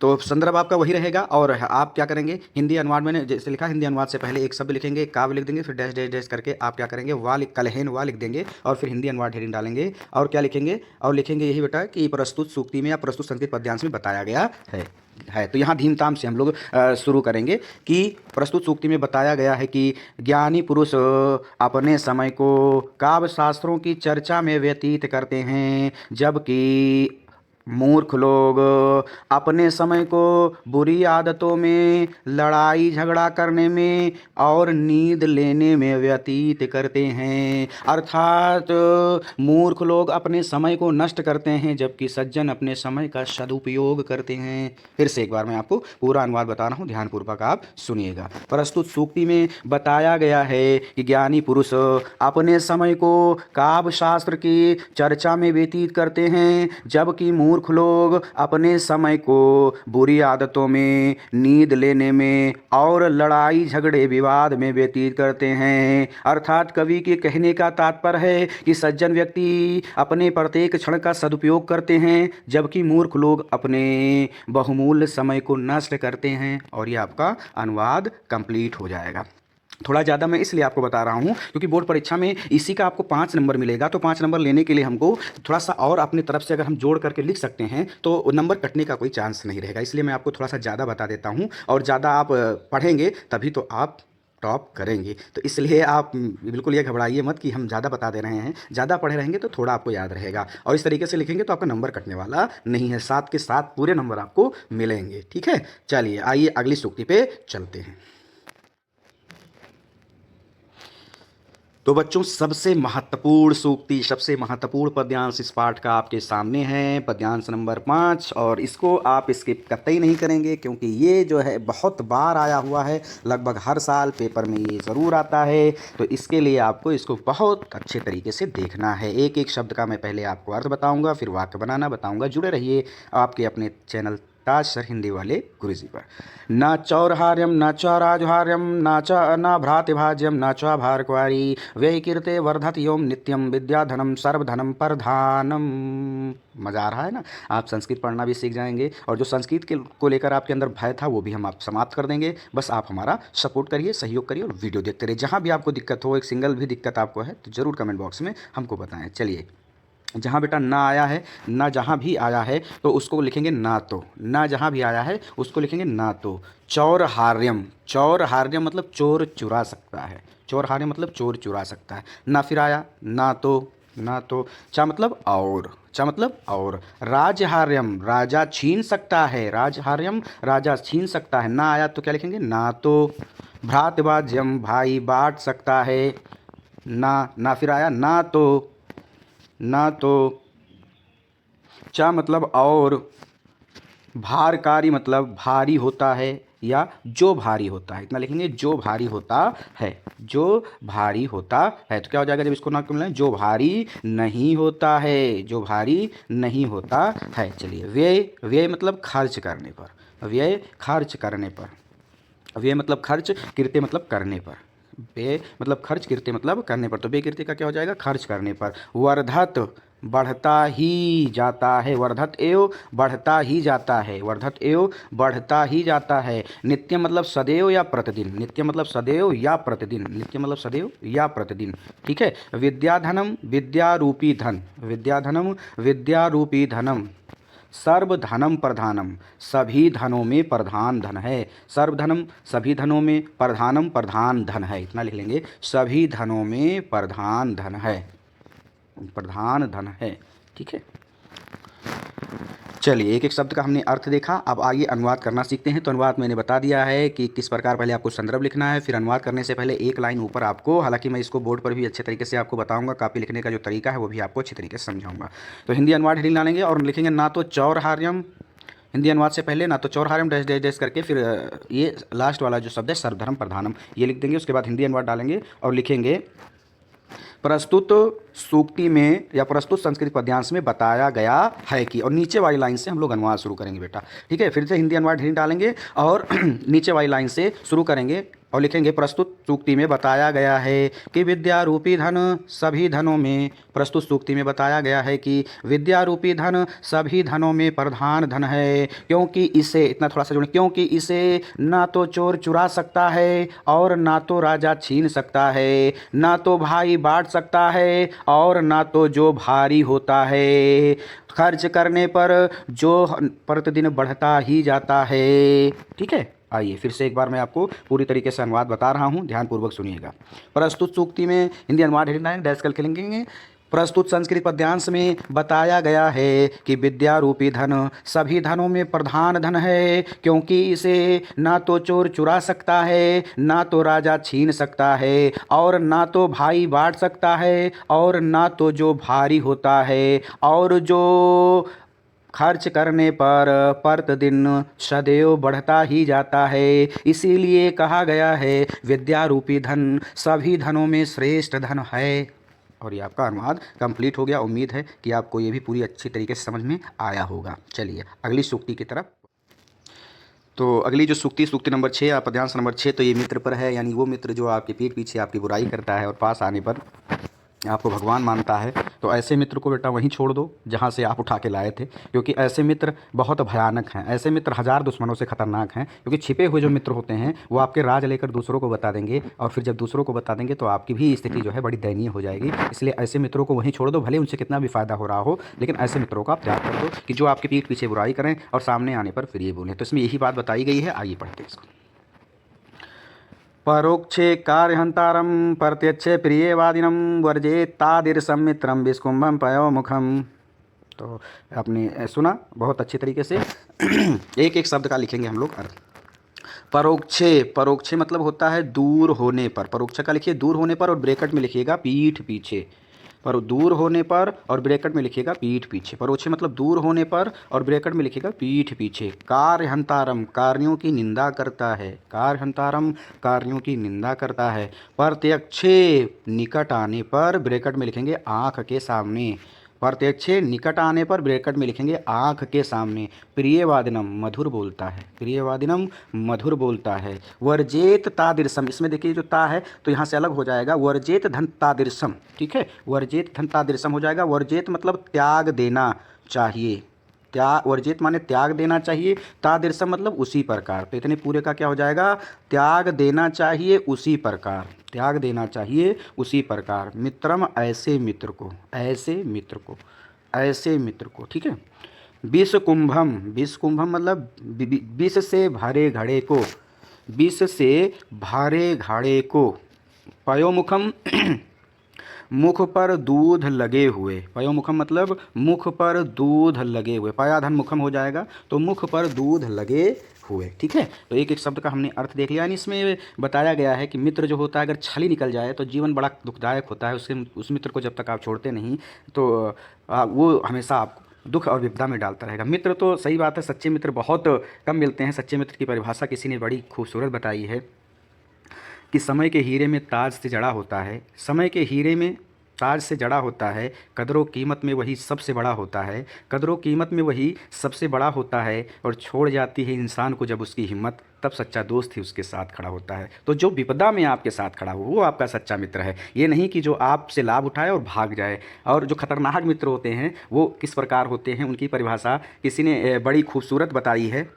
तो संदर्भ आपका वही रहेगा और आप क्या करेंगे, हिंदी अनुवाद मैंने जैसे लिखा, हिंदी अनुवाद से पहले एक शब्द लिखेंगे, एक काव्य लिख देंगे, फिर डैश डैश डैश करके आप क्या करेंगे, वाह लिख, कलहेन वाह लिख देंगे और फिर हिंदी अनुवाद हेडिंग डालेंगे। और क्या लिखेंगे, और लिखेंगे यही बेटा कि प्रस्तुत सूक्ति में या प्रस्तुत संस्कृत पद्यांश में बताया गया है। तो यहाँ धीमताम से हम लोग शुरू करेंगे कि प्रस्तुत सूक्ति में बताया गया है कि ज्ञानी पुरुष अपने समय को काव्य शास्त्रों की चर्चा में व्यतीत करते हैं, जबकि मूर्ख लोग अपने समय को बुरी आदतों में, लड़ाई झगड़ा करने में और नींद लेने में व्यतीत करते हैं। अर्थात मूर्ख लोग अपने समय को नष्ट करते हैं, जबकि सज्जन अपने समय का सदुपयोग करते हैं। फिर से एक बार मैं आपको पूरा अनुवाद बता रहा हूँ, ध्यानपूर्वक आप सुनिएगा। प्रस्तुत सूक्ति में बताया गया है कि ज्ञानी पुरुष अपने समय को काव्य शास्त्र की चर्चा में व्यतीत करते हैं, जबकि मूर्ख लोग अपने समय को बुरी आदतों में, नींद लेने में और लड़ाई झगड़े विवाद में व्यतीत करते हैं। अर्थात कवि के कहने का तात्पर्य है कि सज्जन व्यक्ति अपने प्रत्येक क्षण का सदुपयोग करते हैं, जबकि मूर्ख लोग अपने बहुमूल्य समय को नष्ट करते हैं। और ये आपका अनुवाद कंप्लीट हो जाएगा। थोड़ा ज़्यादा मैं इसलिए आपको बता रहा हूँ क्योंकि बोर्ड परीक्षा में इसी का आपको 5 नंबर मिलेगा, तो 5 नंबर लेने के लिए हमको थोड़ा सा और अपनी तरफ से अगर हम जोड़ करके लिख सकते हैं तो नंबर कटने का कोई चांस नहीं रहेगा। इसलिए मैं आपको थोड़ा सा ज़्यादा बता देता हूँ, और ज़्यादा आप पढ़ेंगे तभी तो आप टॉप करेंगे। तो इसलिए आप बिल्कुल ये घबराइए मत कि हम ज़्यादा बता दे रहे हैं, ज़्यादा पढ़े रहेंगे तो थोड़ा आपको याद रहेगा, और इस तरीके से लिखेंगे तो आपका नंबर कटने वाला नहीं है, 7 के 7 पूरे नंबर आपको मिलेंगे, ठीक है। चलिए आइए अगली सूक्ति पे चलते हैं। तो बच्चों, सबसे महत्वपूर्ण सूक्ति, सबसे महत्वपूर्ण पद्यांश इस पाठ का आपके सामने है, पद्यांश नंबर 5, और इसको आप स्किप कतई नहीं करेंगे क्योंकि ये जो है बहुत बार आया हुआ है, लगभग हर साल पेपर में ये ज़रूर आता है। तो इसके लिए आपको इसको बहुत अच्छे तरीके से देखना है। एक एक शब्द का मैं पहले आपको अर्थ बताऊँगा, फिर वाक्य बनाना बताऊँगा। जुड़े रहिए आपके अपने चैनल ताज सर हिंदी वाले गुरुजी पर। न चौरहार्यम न चौराजहार्यम न भ्रातिभाज्यम न चौभारक्वारी व्ययकीर्ते वर्धत योम नित्यम विद्याधनम सर्वधनम प्रधानम। मज़ा आ रहा है ना। आप संस्कृत पढ़ना भी सीख जाएंगे, और जो संस्कृत के को लेकर आपके अंदर भय था वो भी हम आप समाप्त कर देंगे। बस आप हमारा सपोर्ट करिए, सहयोग करिए और वीडियो देखते रहिए। जहाँ भी आपको दिक्कत हो, एक सिंगल भी दिक्कत आपको है तो ज़रूर कमेंट बॉक्स में हमको बताएं। चलिए, जहाँ बेटा ना आया है, ना जहाँ भी आया है तो उसको लिखेंगे ना तो, ना जहाँ भी आया है उसको लिखेंगे ना तो। चौरहार्यम, चौरहार्यम मतलब चोर चुरा सकता है, चौरहार्यम मतलब चोर चुरा सकता है। ना फिर आया ना तो, ना तो। चा मतलब और, चा मतलब और। राजहार्यम राजा छीन सकता है, राजहार्यम राजा छीन सकता है। ना आया तो क्या लिखेंगे, ना तो। भ्रातभाज्यम भाई बांट सकता है, ना फिर आया ना तो, ना तो। चा मतलब और। भारकारी मतलब भारी होता है या जो भारी होता है, इतना लिखेंगे जो भारी होता है, जो भारी होता है। तो क्या हो जाएगा जब इसको ना क्यों मिलाएं, जो भारी नहीं होता है, जो भारी नहीं होता है। चलिए, व्यय, व्यय मतलब खर्च करने पर, व्यय खर्च करने पर, व्यय मतलब खर्च, कृत्य मतलब करने पर, व्यय मतलब खर्च, कृत्य मतलब करने पर। तो व्यय कृत्य का क्या हो जाएगा, खर्च करने पर। वर्धत बढ़ता ही जाता है। वर्धत एव बढ़ता ही जाता है। वर्धत एव बढ़ता ही जाता है। नित्य मतलब सदैव या प्रतिदिन। नित्य मतलब सदैव या प्रतिदिन। नित्य मतलब सदैव या प्रतिदिन। ठीक है। विद्याधनम विद्यारूपी धन। विद्याधनम विद्यारूपी धनम। सर्वधनम प्रधानम। सभी धनों में प्रधान धन है। सर्वधनम सभी धनों में, प्रधानम प्रधान धन है। इतना लिख लेंगे, सभी धनों में प्रधान धन है। प्रधान धन है। ठीक है। चलिए, एक एक शब्द का हमने अर्थ देखा। अब आइए अनुवाद करना सीखते हैं। तो अनुवाद मैंने बता दिया है कि किस प्रकार पहले आपको संदर्भ लिखना है, फिर अनुवाद करने से पहले एक लाइन ऊपर आपको, हालांकि मैं इसको बोर्ड पर भी अच्छे तरीके से आपको बताऊंगा, कॉपी लिखने का जो तरीका है वो भी आपको अच्छे तरीके से समझाऊंगा। तो हिंदी अनुवाद हेडिंग डालेंगे और लिखेंगे ना तो चौरहार्यम। हिंदी अनुवाद से पहले ना तो चौरहार्यम डैश डैश डैश करके फिर ये लास्ट वाला जो शब्द है सर्वधर्म प्रधानम ये लिख देंगे। उसके बाद हिंदी अनुवाद डालेंगे और लिखेंगे प्रस्तुत सूक्ति में या प्रस्तुत संस्कृत पद्यांश में बताया गया है कि, और नीचे वाली लाइन से हम लोग अनुवाद शुरू करेंगे बेटा। ठीक है। फिर से हिंदी अनुवाद हिंदी डालेंगे और नीचे वाली लाइन से शुरू करेंगे और लिखेंगे प्रस्तुत सूक्ति में बताया गया है कि विद्या रूपी धन सभी धनों में। प्रस्तुत सूक्ति में बताया गया है कि विद्या रूपी धन सभी धनों में प्रधान धन है, क्योंकि इसे, इतना थोड़ा सा जोड़ें, क्योंकि इसे ना तो चोर चुरा सकता है और ना तो राजा छीन सकता है, ना तो भाई बांट सकता है और ना तो जो भारी होता है। खर्च करने पर जो प्रतिदिन बढ़ता ही जाता है। ठीक है। आइए फिर से एक बार मैं आपको पूरी तरीके से अनुवाद बता रहा हूँ, ध्यानपूर्वक सुनिएगा। प्रस्तुत सूक्ति में हिंदी अनुवाद हेडिंग डैश करके लिखेंगे। प्रस्तुत संस्कृत पद्यांश में बताया गया है कि विद्या रूपी धन सभी धनों में प्रधान धन है, क्योंकि इसे ना तो चोर चुरा सकता है, ना तो राजा छीन सकता है और ना तो भाई बांट सकता है और ना तो जो भारी होता है, और जो खर्च करने पर प्रतिदिन सदैव बढ़ता ही जाता है। इसीलिए कहा गया है विद्या रूपी धन सभी धनों में श्रेष्ठ धन है। और ये आपका अनुवाद कंप्लीट हो गया। उम्मीद है कि आपको ये भी पूरी अच्छी तरीके से समझ में आया होगा। चलिए अगली सूक्ति की तरफ। तो अगली जो सूक्ति नंबर 6 या पद्यांश नंबर 6, तो ये मित्र पर है, यानी वो मित्र जो आपके पीठ पीछे आपकी बुराई करता है और पास आने पर आपको भगवान मानता है। तो ऐसे मित्र को बेटा वहीं छोड़ दो जहाँ से आप उठा के लाए थे, क्योंकि ऐसे मित्र बहुत भयानक हैं। ऐसे मित्र हज़ार दुश्मनों से खतरनाक हैं, क्योंकि छिपे हुए जो मित्र होते हैं वो आपके राज लेकर दूसरों को बता देंगे, और फिर जब दूसरों को बता देंगे तो आपकी भी स्थिति जो है बड़ी दयनीय हो जाएगी। इसलिए ऐसे मित्रों को वहीं छोड़ दो, भले उनसे कितना भी फ़ायदा हो रहा हो, लेकिन ऐसे मित्रों का आप त्याग कर दो कि जो आपके पीठ पीछे बुराई करें और सामने आने पर फिर ये बोलें। तो इसमें यही बात बताई गई है। आइए पढ़ते हैं इसको। परोक्षे कार्यहंतारम प्रत्यक्षे प्रियवादिनम वर्जेत्तादिर्षं मित्रम विस्कुंभम पयोमुखम। तो आपने सुना बहुत अच्छे तरीके से। एक एक शब्द का लिखेंगे हम लोग अर्थ। परोक्षे, परोक्षे मतलब होता है दूर होने पर। परोक्ष का लिखिए दूर होने पर और ब्रैकेट में लिखिएगा पीठ पीछे। पर दूर होने पर और ब्रैकेट में लिखिएगा पीठ पीछे। परोक्षे मतलब दूर होने पर और ब्रैकेट में लिखिएगा पीठ पीछे। कार्यहंतारम कार्यों की निंदा करता है। कार्यहंतारम कार्यों की निंदा करता है। प्रत्यक्षे निकट आने पर ब्रैकेट में लिखेंगे आँख के सामने। प्रत्यक्षे निकट आने पर ब्रैकेट में लिखेंगे आँख के सामने। प्रियवादिनम मधुर बोलता है। प्रियवादिनम मधुर बोलता है। वर्जेत तादृशम, इसमें देखिए जो ता है तो यहाँ से अलग हो जाएगा। वर्जेत धन तादृशम। ठीक है। वर्जेत धन तादृशम हो जाएगा। वर्जेत मतलब त्याग देना चाहिए। वर्जित माने त्याग देना चाहिए। तादृशम मतलब उसी प्रकार। तो इतने पूरे का क्या हो जाएगा? त्याग देना चाहिए उसी प्रकार। त्याग देना चाहिए उसी प्रकार। मित्रम ऐसे मित्र को, ऐसे मित्र को, ऐसे मित्र को। ठीक है। विष कुंभम, विष कुंभम मतलब विष से भरे घड़े को, विष से भरे घड़े को। पयोमुखम मुख पर दूध लगे हुए। पयोमुखम मतलब मुख पर दूध लगे हुए। पयाधन मुखम हो जाएगा तो मुख पर दूध लगे हुए। ठीक है। तो एक एक शब्द का हमने अर्थ देख लिया। यानी इसमें बताया गया है कि मित्र जो होता है अगर छली निकल जाए तो जीवन बड़ा दुखदायक होता है। उस मित्र को जब तक आप छोड़ते नहीं तो वो हमेशा आपको दुख और विपदा में डालता रहेगा। मित्र तो सही बात है, सच्चे मित्र बहुत कम मिलते हैं। सच्चे मित्र की परिभाषा किसी ने बड़ी खूबसूरत बताई है कि समय के हीरे में ताज से जड़ा होता है। समय के हीरे में ताज से जड़ा होता है, कदरों कीमत में वही सबसे बड़ा होता है, कदरों कीमत में वही सबसे बड़ा होता है, और छोड़ जाती है इंसान को जब उसकी हिम्मत, तब सच्चा दोस्त ही उसके साथ खड़ा होता है। तो जो विपदा में आपके साथ खड़ा हो वो आपका सच्चा मित्र है, ये नहीं कि जो आपसे लाभ उठाए और भाग जाए। और जो खतरनाक मित्र होते हैं वो किस प्रकार होते हैं, उनकी परिभाषा किसी ने बड़ी खूबसूरत बताई है।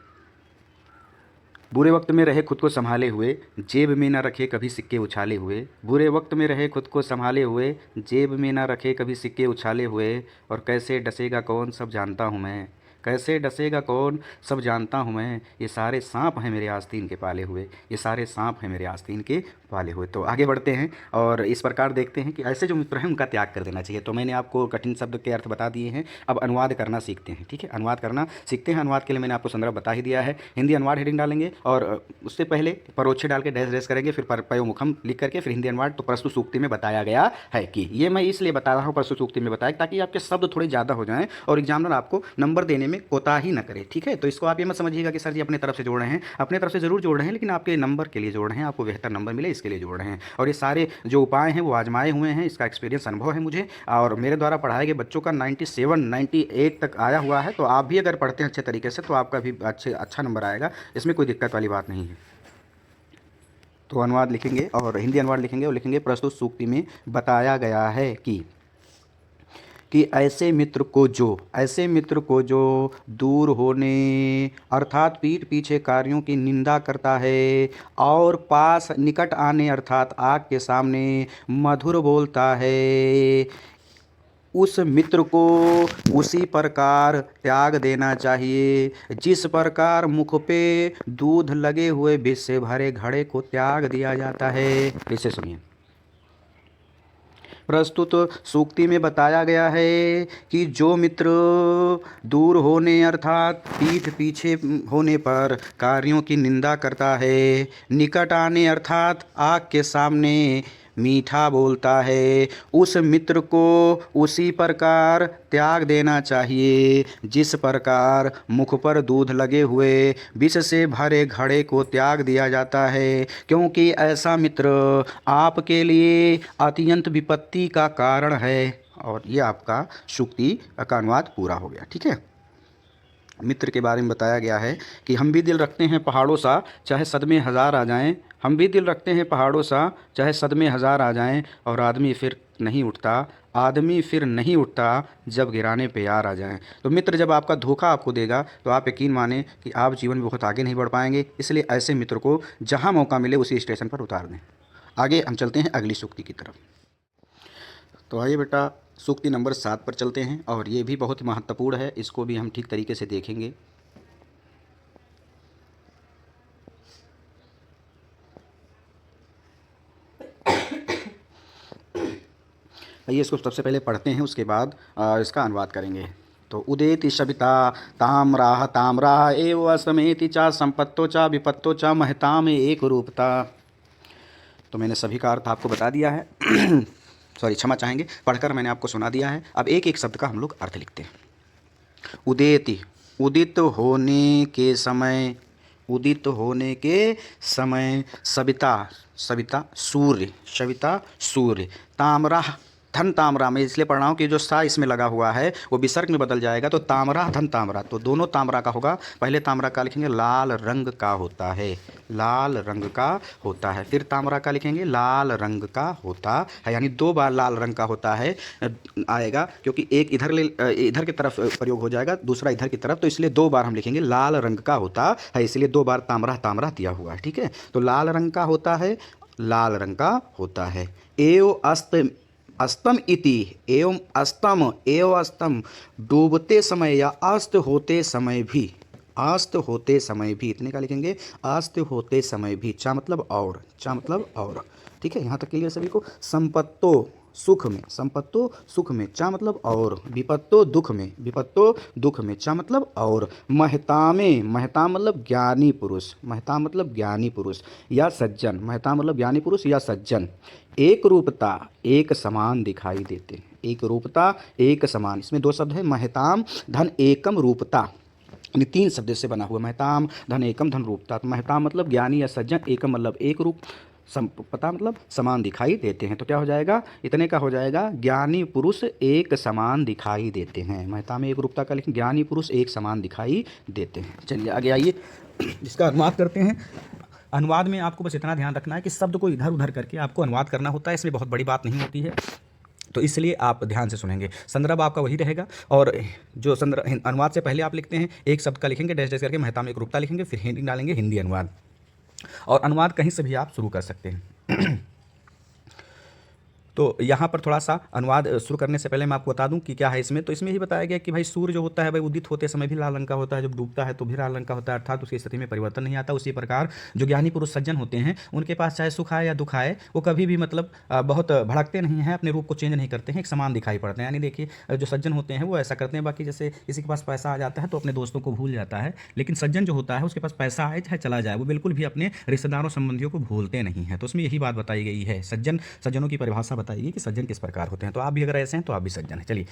बुरे वक्त में रहे खुद को संभाले हुए, जेब में ना रखे कभी सिक्के उछाले हुए। बुरे वक्त में रहे खुद को संभाले हुए, जेब में ना रखे कभी सिक्के उछाले हुए। और कैसे डसेगा कौन सब जानता हूँ मैं, कैसे डसेगा कौन सब जानता हूँ मैं। ये सारे सांप हैं मेरे आस्तीन के पाले हुए, ये सारे सांप हैं मेरे आस्तीन के पाले हुए। तो आगे बढ़ते हैं और इस प्रकार देखते हैं कि ऐसे जो मित्र हैं उनका त्याग कर देना चाहिए। तो मैंने आपको कठिन शब्द के अर्थ बता दिए हैं, अब अनुवाद करना सीखते हैं। ठीक है, अनुवाद करना सीखते हैं। अनुवाद के लिए मैंने आपको संदर्भ बता ही दिया है। हिंदी अनुवाद हेडिंग डालेंगे और उससे पहले परोक्षे डाल के डैश डैश करेंगे, फिर पयोमुखम लिख करके फिर हिंदी अनुवाद। तो प्रस्तुत सूक्ति में बताया गया है कि, ये मैं इसलिए बता रहा हूँ प्रस्तुत सूक्ति में बताया ताकि आपके शब्द थोड़े ज़्यादा हो जाएँ और एग्जामिनर आपको नंबर देने में कोताही न करे। ठीक है, तो इसको आप ये मत समझिएगा कि सर जी अपने तरफ से जोड़ रहे हैं, अपने तरफ से जरूर जोड़ रहे हैं, लेकिन आपके नंबर के लिए जोड़ रहे हैं, आपको बेहतर नंबर मिले इसके लिए जोड़ रहे हैं। और ये सारे जो उपाय हैं वो आजमाए हुए हैं, इसका एक्सपीरियंस अनुभव है मुझे, और मेरे द्वारा पढ़ाए गए बच्चों का 97 98 तक आया हुआ है। तो आप भी अगर पढ़ते हैं अच्छे तरीके से तो आपका भी अच्छा नंबर आएगा, इसमें कोई दिक्कत वाली बात नहीं है। तो अनुवाद लिखेंगे और हिंदी अनुवाद लिखेंगे और लिखेंगे प्रस्तुत सूक्ति में बताया गया है कि ऐसे मित्र को जो दूर होने अर्थात पीठ पीछे कार्यों की निंदा करता है और पास निकट आने अर्थात आग के सामने मधुर बोलता है, उस मित्र को उसी प्रकार त्याग देना चाहिए जिस प्रकार मुख पे दूध लगे हुए विष से भरे घड़े को त्याग दिया जाता है। इसे सुनिए। प्रस्तुत सूक्ति में बताया गया है कि जो मित्र दूर होने अर्थात पीठ पीछे होने पर कार्यों की निंदा करता है, निकट आने अर्थात आग के सामने मीठा बोलता है, उस मित्र को उसी प्रकार त्याग देना चाहिए जिस प्रकार मुख पर दूध लगे हुए विष से भरे घड़े को त्याग दिया जाता है, क्योंकि ऐसा मित्र आपके लिए अत्यंत विपत्ति का कारण है। और ये आपका सूक्ति का अनुवाद पूरा हो गया। ठीक है, मित्र के बारे में बताया गया है कि हम भी दिल रखते हैं पहाड़ों सा चाहे सदमे हज़ार आ जाएं, हम भी दिल रखते हैं पहाड़ों सा चाहे सदमे हज़ार आ जाएं, और आदमी फिर नहीं उठता जब गिराने पे यार आ जाएं। तो मित्र जब आपका धोखा आपको देगा तो आप यकीन माने कि आप जीवन में बहुत आगे नहीं बढ़ पाएंगे, इसलिए ऐसे मित्र को जहाँ मौका मिले उसी स्टेशन पर उतार दें। आगे हम चलते हैं अगली सूक्ति की तरफ। तो आइए बेटा सूक्ति नंबर 7 पर चलते हैं, और ये भी बहुत महत्वपूर्ण है, इसको भी हम ठीक तरीके से देखेंगे। आइए इसको सबसे पहले पढ़ते हैं, उसके बाद इसका अनुवाद करेंगे। तो उदेति सविता ताम्राह एव असमेति चा संपत्तो चा विपत्तो चा महताम एक रूपता। तो मैंने सभी का अर्थ आपको बता दिया है सॉरी क्षमा चाहेंगे, पढ़कर मैंने आपको सुना दिया है। अब एक एक शब्द का हम लोग अर्थ लिखते हैं। उदेति, उदित होने के समय, उदित होने के समय। सविता सूर्य। ताम्रा धन ताम्रा, मैं इसलिए पढ़ रहा हूँ कि जो सा इसमें लगा हुआ है वो विसर्ग में बदल जाएगा, तो ताम्रा धन ताम्रा, तो दोनों ताम्रा का होगा। पहले ताम्रा का लिखेंगे लाल रंग का होता है, लाल रंग का होता है। फिर ताम्रा का लिखेंगे लाल रंग का होता है, यानी 2 बार लाल रंग का होता है आएगा, क्योंकि एक इधर की तरफ प्रयोग हो जाएगा, दूसरा इधर की तरफ, तो इसलिए 2 बार हम लिखेंगे लाल रंग का होता है, इसलिए 2 बार ताम्रा दिया हुआ है। ठीक है, तो लाल रंग का होता है, लाल रंग का होता है। अस्तम इति, एवं अस्तम डूबते समय या अस्त होते समय भी, इतने का लिखेंगे, अस्त होते समय भी। चा मतलब और, ठीक है, यहाँ तक क्लियर सभी को। संपत्तो सुख में, चा मतलब और। विपत्तो दुख में, चा मतलब और। महताम मतलब ज्ञानी पुरुष, या सज्जन, महताम मतलब ज्ञानी पुरुष या सज्जन। एक रूपता, एक समान दिखाई देते, एक रूपता एक समान, इसमें 2 शब्द है, महताम धन एकम रूपता, यानी 3 शब्द से बना हुआ। महताम धन एकम धन रूपता। तो महताम मतलब ज्ञानी या सज्जन, एकम मतलब एक रूप, पता मतलब समान दिखाई देते हैं। तो क्या हो जाएगा, इतने का हो जाएगा, ज्ञानी पुरुष एक समान दिखाई देते हैं। महता में एक रूपता का लिखें, ज्ञानी पुरुष एक समान दिखाई देते हैं। चलिए आगे आइए, इसका अनुवाद करते हैं। अनुवाद में आपको बस इतना ध्यान रखना है कि शब्द को इधर उधर करके आपको अनुवाद करना होता है, इसमें बहुत बड़ी बात नहीं होती है, तो इसलिए आप ध्यान से सुनेंगे। संदर्भ आपका वही रहेगा, और जो संदर्भ अनुवाद से पहले आप लिखते हैं एक शब्द का लिखेंगे डैश डैश करके, महता में एक रूपता लिखेंगे, फिर हिंदी डालेंगे, हिंदी अनुवाद। और अनुवाद कहीं से भी आप शुरू कर सकते हैं। तो यहाँ पर थोड़ा सा अनुवाद शुरू करने से पहले मैं आपको बता दूं कि क्या है इसमें। तो इसमें ही बताया गया कि भाई सूर्य जो होता है भाई उदित होते समय भी लाल रंग का होता है, जब डूबता है तो भी लाल रंग का होता है, अर्थात उसकी स्थिति में परिवर्तन नहीं आता। उसी प्रकार जो ज्ञानी पुरुष सज्जन होते हैं उनके पास चाहे सुख आए या दुख आए, वो कभी भी मतलब बहुत भड़कते नहीं हैं, अपने रूप को चेंज नहीं करते हैं, एक समान दिखाई पड़ते हैं। यानी देखिए जो सज्जन होते हैं वो ऐसा करते हैं। बाकी जैसे किसी के पास पैसा आ जाता है तो अपने दोस्तों को भूल जाता है, लेकिन सज्जन जो होता है उसके पास पैसा आए चाहे चला जाए, वो बिल्कुल भी अपने रिश्तेदारों संबंधियों को भूलते नहीं हैं। तो उसमें यही बात बताई गई है, सज्जनों की परिभाषा बताई गई कि सज्जन किस प्रकार होते हैं। तो आप भी अगर ऐसे हैं तो आप भी सज्जन हैं। चलिए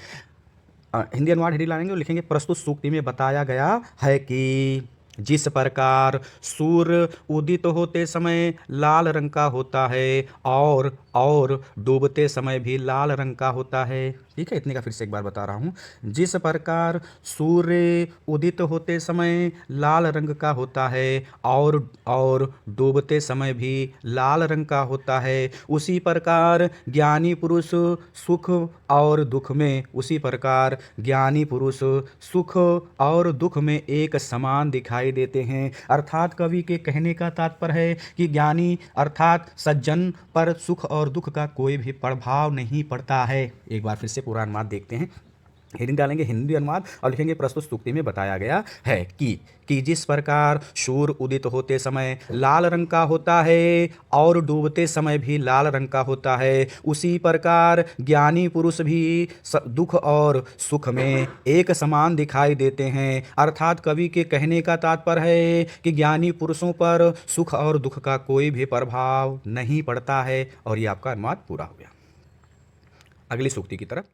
हिंदी अनुवाद हिंदी लाएंगे और लिखेंगे, प्रस्तुत सूक्ति में बताया गया है कि जिस प्रकार सूर्य उदित होते समय लाल रंग का होता है और डूबते समय भी लाल रंग का होता है। ठीक है, इतने का फिर से एक बार बता रहा हूँ। जिस प्रकार सूर्य उदित होते समय लाल रंग का होता है और डूबते समय भी लाल रंग का होता है, उसी प्रकार ज्ञानी पुरुष सुख और दुख में सुख और दुख में एक समान दिखाई देते हैं। अर्थात कवि के कहने का तात्पर्य है कि ज्ञानी अर्थात सज्जन पर सुख और दुख का कोई भी प्रभाव नहीं पड़ता है। एक बार फिर से पूरा अनुवाद देखते हैं। हिंदी डालेंगे हिंदी अनुवाद और लिखेंगे, प्रस्तुत सूक्ति में बताया गया है कि जिस प्रकार सूर्य उदित होते समय लाल रंग का होता है और डूबते समय भी लाल रंग का होता है, उसी प्रकार ज्ञानी पुरुष भी दुख और सुख में एक समान दिखाई देते हैं। अर्थात कवि के कहने का तात्पर्य है कि ज्ञानी पुरुषों पर सुख और दुख का कोई भी प्रभाव नहीं पड़ता है। और ये आपका अनुवाद पूरा हो गया। अगली सूक्ति की तरफ।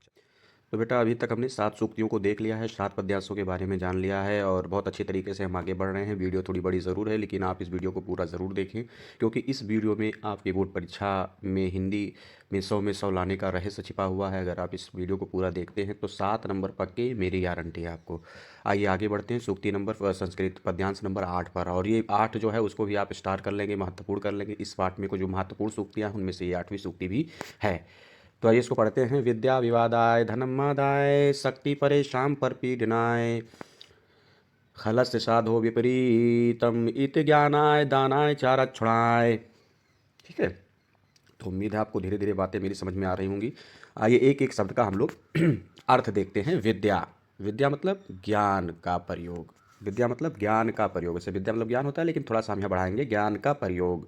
तो बेटा अभी तक हमने 7 सूक्तियों को देख लिया है, 7 पद्यांशों के बारे में जान लिया है और बहुत अच्छी तरीके से हम आगे बढ़ रहे हैं। वीडियो थोड़ी बड़ी ज़रूर है, लेकिन आप इस वीडियो को पूरा ज़रूर देखें, क्योंकि इस वीडियो में आपकी बोर्ड परीक्षा में हिंदी में 100 में 100 लाने का रहस्य छिपा हुआ है। अगर आप इस वीडियो को पूरा देखते हैं तो 7 नंबर पक्के, मेरी गारंटी है आपको। आइए आगे बढ़ते हैं सूक्ति नंबर संस्कृत पद्यांश नंबर 8 पर। और ये 8 जो है उसको भी आप स्टार कर लेंगे, महत्वपूर्ण कर लेंगे। इस पाठ में को जो महत्वपूर्ण सूक्तियाँ हैं उनमें से ये 8वीं सूक्ति भी है। तो आइए इसको पढ़ते हैं। विद्या विवादाय धनमादाय शक्ति परेशान पर पीडनाय खलस्य साधो विपरीतम इत ज्ञानाय दानाय चारक्षणाय। ठीक है, तो उम्मीद है आपको धीरे धीरे बातें मेरी समझ में आ रही होंगी। आइए एक एक शब्द का हम लोग अर्थ देखते हैं। विद्या, विद्या मतलब ज्ञान का प्रयोग। विद्या मतलब ज्ञान का प्रयोग। वैसे विद्या मतलब ज्ञान होता है, लेकिन थोड़ा सा हम यहाँ बढ़ाएंगे, ज्ञान का प्रयोग।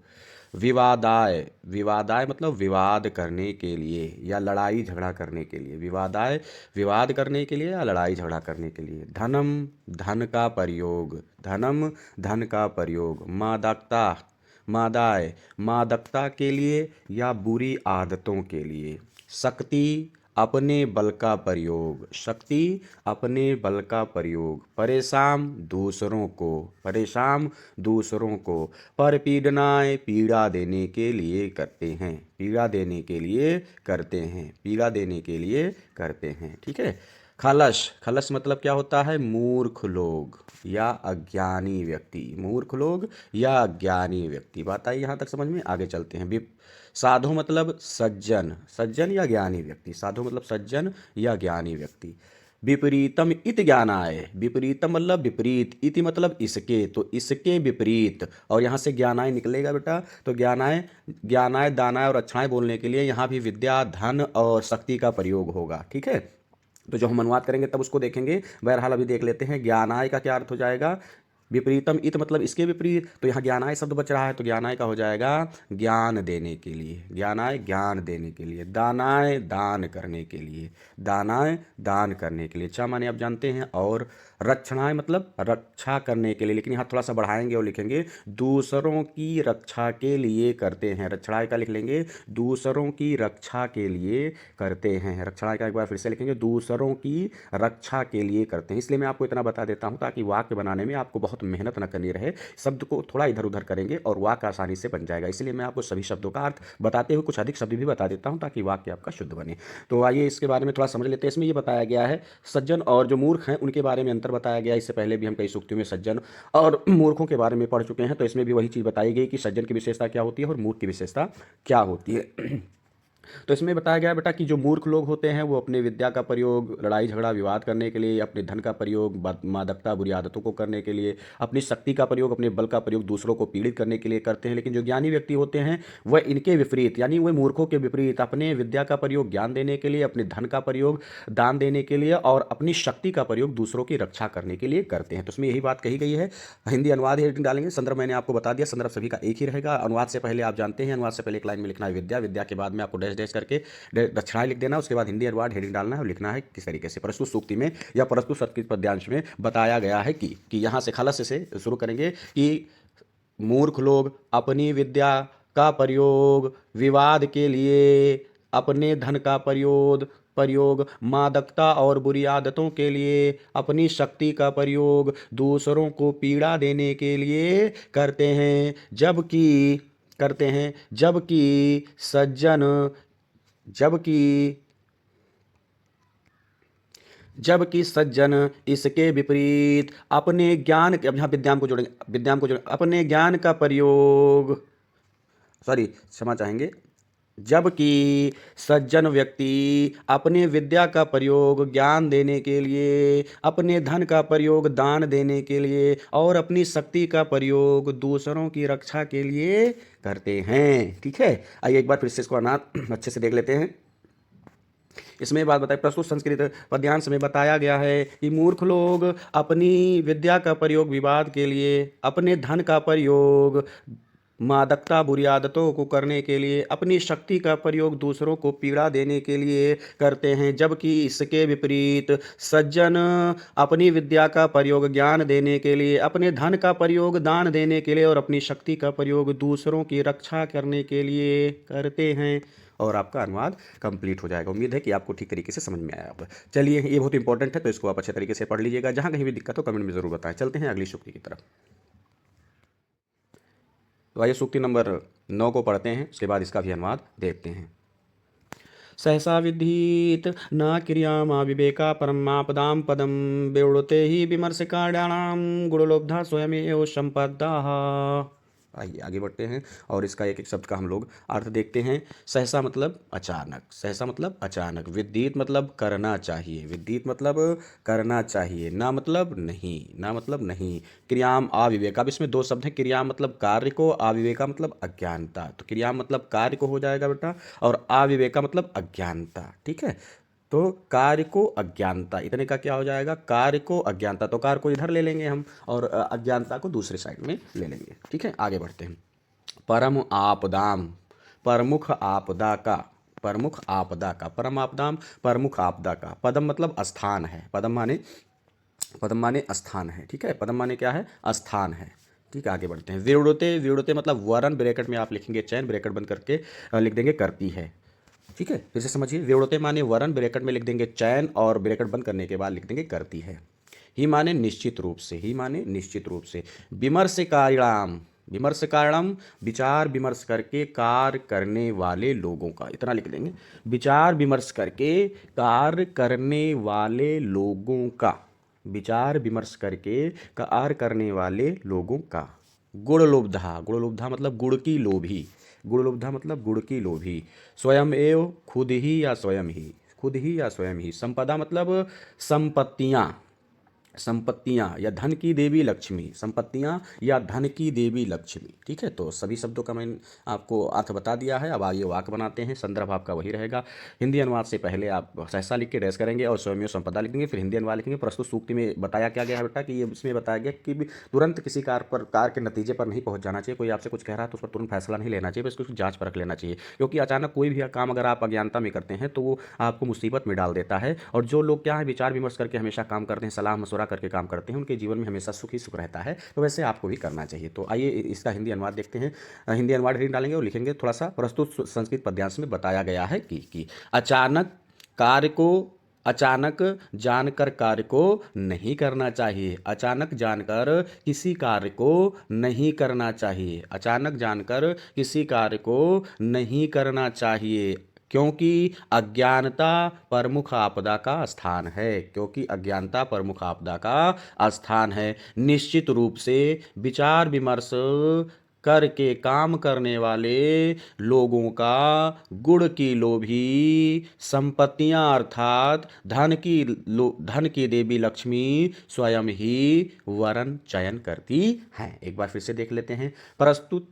विवादाय, विवादाय मतलब विवाद करने के लिए या लड़ाई झगड़ा करने के लिए। विवादाय विवाद करने के लिए या लड़ाई झगड़ा करने के लिए। धनम, धन का प्रयोग। धनम, धन का प्रयोग। मादकता, मादाय मादकता के लिए या बुरी आदतों के लिए। शक्ति, अपने बल का प्रयोग। शक्ति, अपने बल का प्रयोग। परेशान, दूसरों को। परेशान, दूसरों को। परपीडनाय, पीड़ा देने के लिए करते हैं। पीड़ा देने के लिए करते हैं। पीड़ा देने के लिए करते हैं। ठीक है। खलश, खलश मतलब क्या होता है, मूर्ख लोग या अज्ञानी व्यक्ति। मूर्ख लोग या अज्ञानी व्यक्ति। बात आई यहाँ तक समझ में? आगे चलते हैं। साधु मतलब सज्जन, सज्जन या ज्ञानी व्यक्ति। साधु मतलब सज्जन या ज्ञानी व्यक्ति। विपरीतम इत ज्ञानाय, विपरीतम मतलब विपरीत, इति मतलब इसके, तो इसके विपरीत। और यहाँ से ज्ञानाय निकलेगा बेटा, तो ज्ञानाय, ज्ञानाय दानाय और अक्षाएं बोलने के लिए यहाँ भी विद्या, धन और शक्ति का प्रयोग होगा। ठीक है, तो जब हम अनुवाद करेंगे तब उसको देखेंगे। बहरहाल अभी देख लेते हैं। ज्ञानाय का क्या अर्थ हो जाएगा? विपरीतम इत मतलब इसके विपरीत, तो यहाँ ज्ञानाय शब्द बच रहा है, तो ज्ञानाय का हो जाएगा ज्ञान देने के लिए। ज्ञानाय ज्ञान देने के लिए। दानाय दान करने के लिए। दानाय दान करने के लिए। चा माने आप जानते हैं। और रक्षणाय मतलब रक्षा करने के लिए, लेकिन यहाँ थोड़ा सा बढ़ाएंगे और लिखेंगे दूसरों की रक्षा के लिए करते हैं। रक्षणाय का लिख लेंगे दूसरों की रक्षा के लिए करते हैं। रक्षणाय का एक बार फिर से लिखेंगे दूसरों की रक्षा के लिए करते हैं। इसलिए मैं आपको इतना बता देता हूँ ताकि वाक्य बनाने में आपको बहुत मेहनत न करनी रहे, शब्द को थोड़ा इधर उधर करेंगे और वाक्य आसानी से बन जाएगा। इसलिए मैं आपको सभी शब्दों का अर्थ बताते हुए कुछ अधिक शब्द भी बता देता हूँ ताकि वाक्य आपका शुद्ध बने। तो आइए इसके बारे में थोड़ा समझ लेते हैं। इसमें ये बताया गया है सज्जन और जो मूर्ख हैं उनके बारे में अंतर बताया गया है। इससे पहले भी हम कई सूक्तियों में सज्जन और मूर्खों के बारे में पढ़ चुके हैं, तो इसमें भी वही चीज़ बताई गई कि सज्जन की विशेषता क्या होती है और मूर्ख की विशेषता क्या होती है। तो इसमें बताया गया है बेटा कि जो मूर्ख लोग होते हैं वो अपने विद्या का प्रयोग लड़ाई झगड़ा विवाद करने के लिए, अपने धन का प्रयोग मादकता बुरी आदतों को करने के लिए, अपनी शक्ति का प्रयोग अपने बल का प्रयोग दूसरों को पीड़ित करने के लिए करते हैं। लेकिन जो ज्ञानी व्यक्ति होते हैं वह इनके विपरीत, यानी वह मूर्खों के विपरीत अपने विद्या का प्रयोग ज्ञान देने के लिए, अपने धन का प्रयोग दान देने के लिए और अपनी शक्ति का प्रयोग दूसरों की रक्षा करने के लिए करते हैं। तो इसमें यही बात कही गई है। हिंदी अनुवाद हेडिंग डालेंगे, संदर्भ मैंने आपको बता दिया, संदर्भ सभी का एक ही रहेगा। अनुवाद से पहले आप जानते हैं, अनुवाद से पहले एक लाइन में लिखना है विद्या, विद्या के बाद में आपको डैश डैश करके दक्षिणाएं लिख देना, उसके बाद हिंदी अनुवाद हेडिंग डालना है और लिखना है किस तरीके से। प्रस्तुत सूक्ति में या प्रस्तुत संस्कृत पद्यांश में बताया गया है कि यहाँ से खलस से शुरू करेंगे कि मूर्ख लोग अपनी विद्या का प्रयोग विवाद के लिए, अपने धन का प्रयोग मादकता और बुरी आदतों के लिए, अपनी शक्ति का प्रयोग दूसरों को पीड़ा देने के लिए करते हैं, जबकि सज्जन इसके विपरीत अपने ज्ञान, अब यहाँ विद्याम को जोड़ेंगे, अपने ज्ञान का प्रयोग, क्षमा चाहेंगे, जबकि सज्जन व्यक्ति अपने विद्या का प्रयोग ज्ञान देने के लिए, अपने धन का प्रयोग दान देने के लिए और अपनी शक्ति का प्रयोग दूसरों की रक्षा के लिए करते हैं। ठीक है, आइए एक बार फिर से इसको अच्छे से देख लेते हैं। इसमें बात बताई, प्रस्तुत संस्कृत पद्यांश में बताया गया है कि मूर्ख लोग अपनी विद्या का प्रयोग विवाद के लिए, अपने धन का प्रयोग मादकता बुरी आदतों को करने के लिए, अपनी शक्ति का प्रयोग दूसरों को पीड़ा देने के लिए करते हैं, जबकि इसके विपरीत सज्जन अपनी विद्या का प्रयोग ज्ञान देने के लिए, अपने धन का प्रयोग दान देने के लिए और अपनी शक्ति का प्रयोग दूसरों की रक्षा करने के लिए करते हैं। और आपका अनुवाद कंप्लीट हो जाएगा। उम्मीद है कि आपको ठीक तरीके से समझ में आया होगा। चलिए, ये बहुत इंपॉर्टेंट है तो इसको आप अच्छे तरीके से पढ़ लीजिएगा। जहाँ कहीं भी दिक्कत हो कमेंट में ज़रूर बताएं। चलते हैं अगली सूक्ति की तरफ। तो आइए सूक्ति नंबर 9 को पढ़ते हैं, उसके बाद इसका भी अनुवाद देखते हैं। सहसा विद्धीत न क्रियामा विवेका परमापदाम पदम बेउड़ते ही विमर्शकाणाम गुणलोब्धा स्वयमेव संपदा। आइए आगे बढ़ते हैं और इसका एक एक शब्द का हम लोग अर्थ देखते हैं। सहसा मतलब अचानक, सहसा मतलब अचानक, विद्युत मतलब करना चाहिए, विद्युत मतलब करना चाहिए, ना मतलब नहीं, ना मतलब नहीं, क्रियाम अविवेक। अब इसमें दो शब्द हैं, क्रियाम मतलब कार्य को, अविवेका मतलब अज्ञानता। तो क्रियाम मतलब कार्य को हो जाएगा बेटा और अविवेका मतलब अज्ञानता। ठीक है, तो कार्य को अज्ञानता, इतने का क्या हो जाएगा, कार्य को अज्ञानता। तो कार्य को इधर ले लेंगे हम और अज्ञानता को दूसरे साइड में ले लेंगे। ठीक है, आगे बढ़ते हैं। परम आपदाम, प्रमुख आपदा का, प्रमुख आपदा का, परम आपदाम प्रमुख आपदा का। पदम मतलब स्थान है, पदम माने स्थान है। ठीक है, पदम माने क्या है, स्थान है। ठीक है, आगे बढ़ते हैं। विरुड़ते, विरुड़ते मतलब वरण, ब्रैकेट में आप लिखेंगे चैन, ब्रैकेट बंद करके लिख देंगे करती है। ठीक है, फिर से समझिए, विवड़ते माने वरण, ब्रैकेट में लिख देंगे चैन और ब्रैकेट बंद करने के बाद लिख देंगे करती है। ही माने निश्चित रूप से, ही माने निश्चित रूप से। विमर्शकारिणाम, विमर्शकारिणाम विचार विमर्श करके कार्य करने वाले लोगों का, इतना लिख देंगे, विचार विमर्श करके कार्य करने वाले लोगों का, विचार विमर्श करके कार्य करने वाले लोगों का। गुणलोब्धा, गुणलोब्धा मतलब गुण की लोभी, गुणलोब्धा मतलब गुण की लोभी। स्वयं एव, खुद ही या स्वयं ही, खुद ही या स्वयं ही। संपदा मतलब संपत्तियाँ, संपत्तियाँ या धन की देवी लक्ष्मी, संपत्तियाँ या धन की देवी लक्ष्मी। ठीक है, तो सभी शब्दों का मैंने आपको अर्थ बता दिया है। अब आइए वाक्य बनाते हैं। संदर्भ आपका वही रहेगा। हिंदी अनुवाद से पहले आप सहसा लिख के डैश करेंगे और स्वयं संपदा लिखेंगे, फिर हिंदी अनुवाद लिखेंगे। प्रस्तुत सूक्ति में बताया क्या गया है बेटा कि ये इसमें बताया गया कि तुरंत किसी कार्य के नतीजे पर नहीं पहुँच जाना चाहिए। कोई आपसे कुछ कह रहा है तो उस पर तुरंत फैसला नहीं लेना चाहिए, बस उसकी जाँच परख लेना चाहिए। क्योंकि अचानक कोई भी काम अगर आप अज्ञानता में करते हैं तो वो आपको मुसीबत में डाल देता है। और जो लोग क्या है, विचार विमर्श करके हमेशा काम करते हैं, सलाह मशवरा करके काम करते हैं, उनके जीवन में हमेशा सुख ही सुख रहता है। तो वैसे आपको भी करना चाहिए। तो आइए इसका हिंदी अनुवाद देखते हैं। हिंदी अनुवाद हेडिंग डालेंगे और लिखेंगे थोड़ा सा। प्रस्तुत संस्कृत पद्यांश में बताया गया है कि अचानक कार्य को अचानक जानकर कार्य को नहीं करना चाहिए। अचानक जानकर किसी कार्य को नहीं करना चाहिए। अचानक जानकर किसी कार्य को नहीं करना चाहिए, क्योंकि अज्ञानता प्रमुख आपदा का स्थान है। क्योंकि अज्ञानता प्रमुख आपदा का स्थान है। निश्चित रूप से विचार विमर्श करके काम करने वाले लोगों का गुण की लोभी संपत्तियां अर्थात धन की देवी लक्ष्मी स्वयं ही वरण चयन करती हैं। एक बार फिर से देख लेते हैं। प्रस्तुत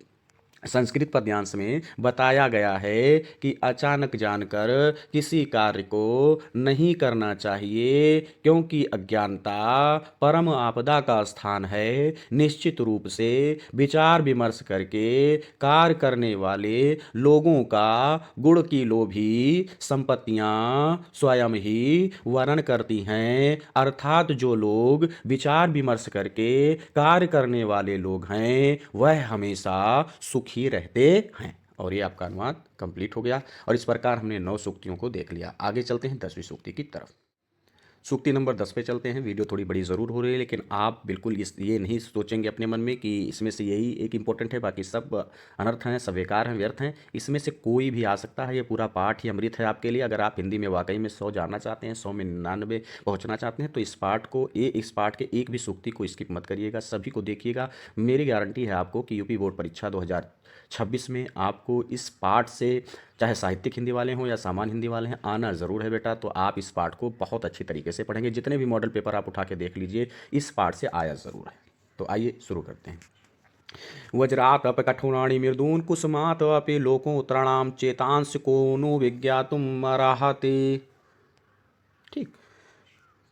संस्कृत पद्यांश में बताया गया है कि अचानक जानकर किसी कार्य को नहीं करना चाहिए, क्योंकि अज्ञानता परम आपदा का स्थान है। निश्चित रूप से विचार विमर्श करके कार्य करने वाले लोगों का गुण की लोभी संपत्तियां स्वयं ही वर्ण करती हैं। अर्थात जो लोग विचार विमर्श करके कार्य करने वाले लोग हैं वह हमेशा सुखी रहते हैं। और ये आपका अनुवाद कंप्लीट हो गया। और इस प्रकार हमने 9 सूक्तियों को देख लिया। आगे चलते हैं 10वीं सूक्ति की तरफ। सूक्ति नंबर 10 पे चलते हैं। वीडियो थोड़ी बड़ी ज़रूर हो रही है, लेकिन आप बिल्कुल ये नहीं सोचेंगे अपने मन में कि इसमें से यही एक इम्पोर्टेंट है, बाकी सब अनर्थ हैं, सब बेकार हैं, व्यर्थ हैं। इसमें से कोई भी आ सकता है। ये पूरा पाठ ही अमृत है आपके लिए। अगर आप हिंदी में वाकई में 100 जानना चाहते हैं, 100 में 99 पहुँचना चाहते हैं, तो इस पाठ के एक भी सूक्ति को स्किप मत करिएगा, सभी को देखिएगा। मेरी गारंटी है आपको कि यूपी बोर्ड परीक्षा 2026 में आपको इस पाठ से, चाहे साहित्यिक हिंदी वाले हों या सामान्य हिंदी वाले हैं, आना ज़रूर है बेटा। तो आप इस पाठ को बहुत अच्छी तरीके से पढ़ेंगे। जितने भी मॉडल पेपर आप उठा के देख लीजिए, इस पाठ से आया ज़रूर है। तो आइए शुरू करते हैं। वज्रात अप कठोराणि मृदून कुसुमात अपि लोकोत्तराणाम चेतांश को नु विज्ञातुम अर्हति। ठीक,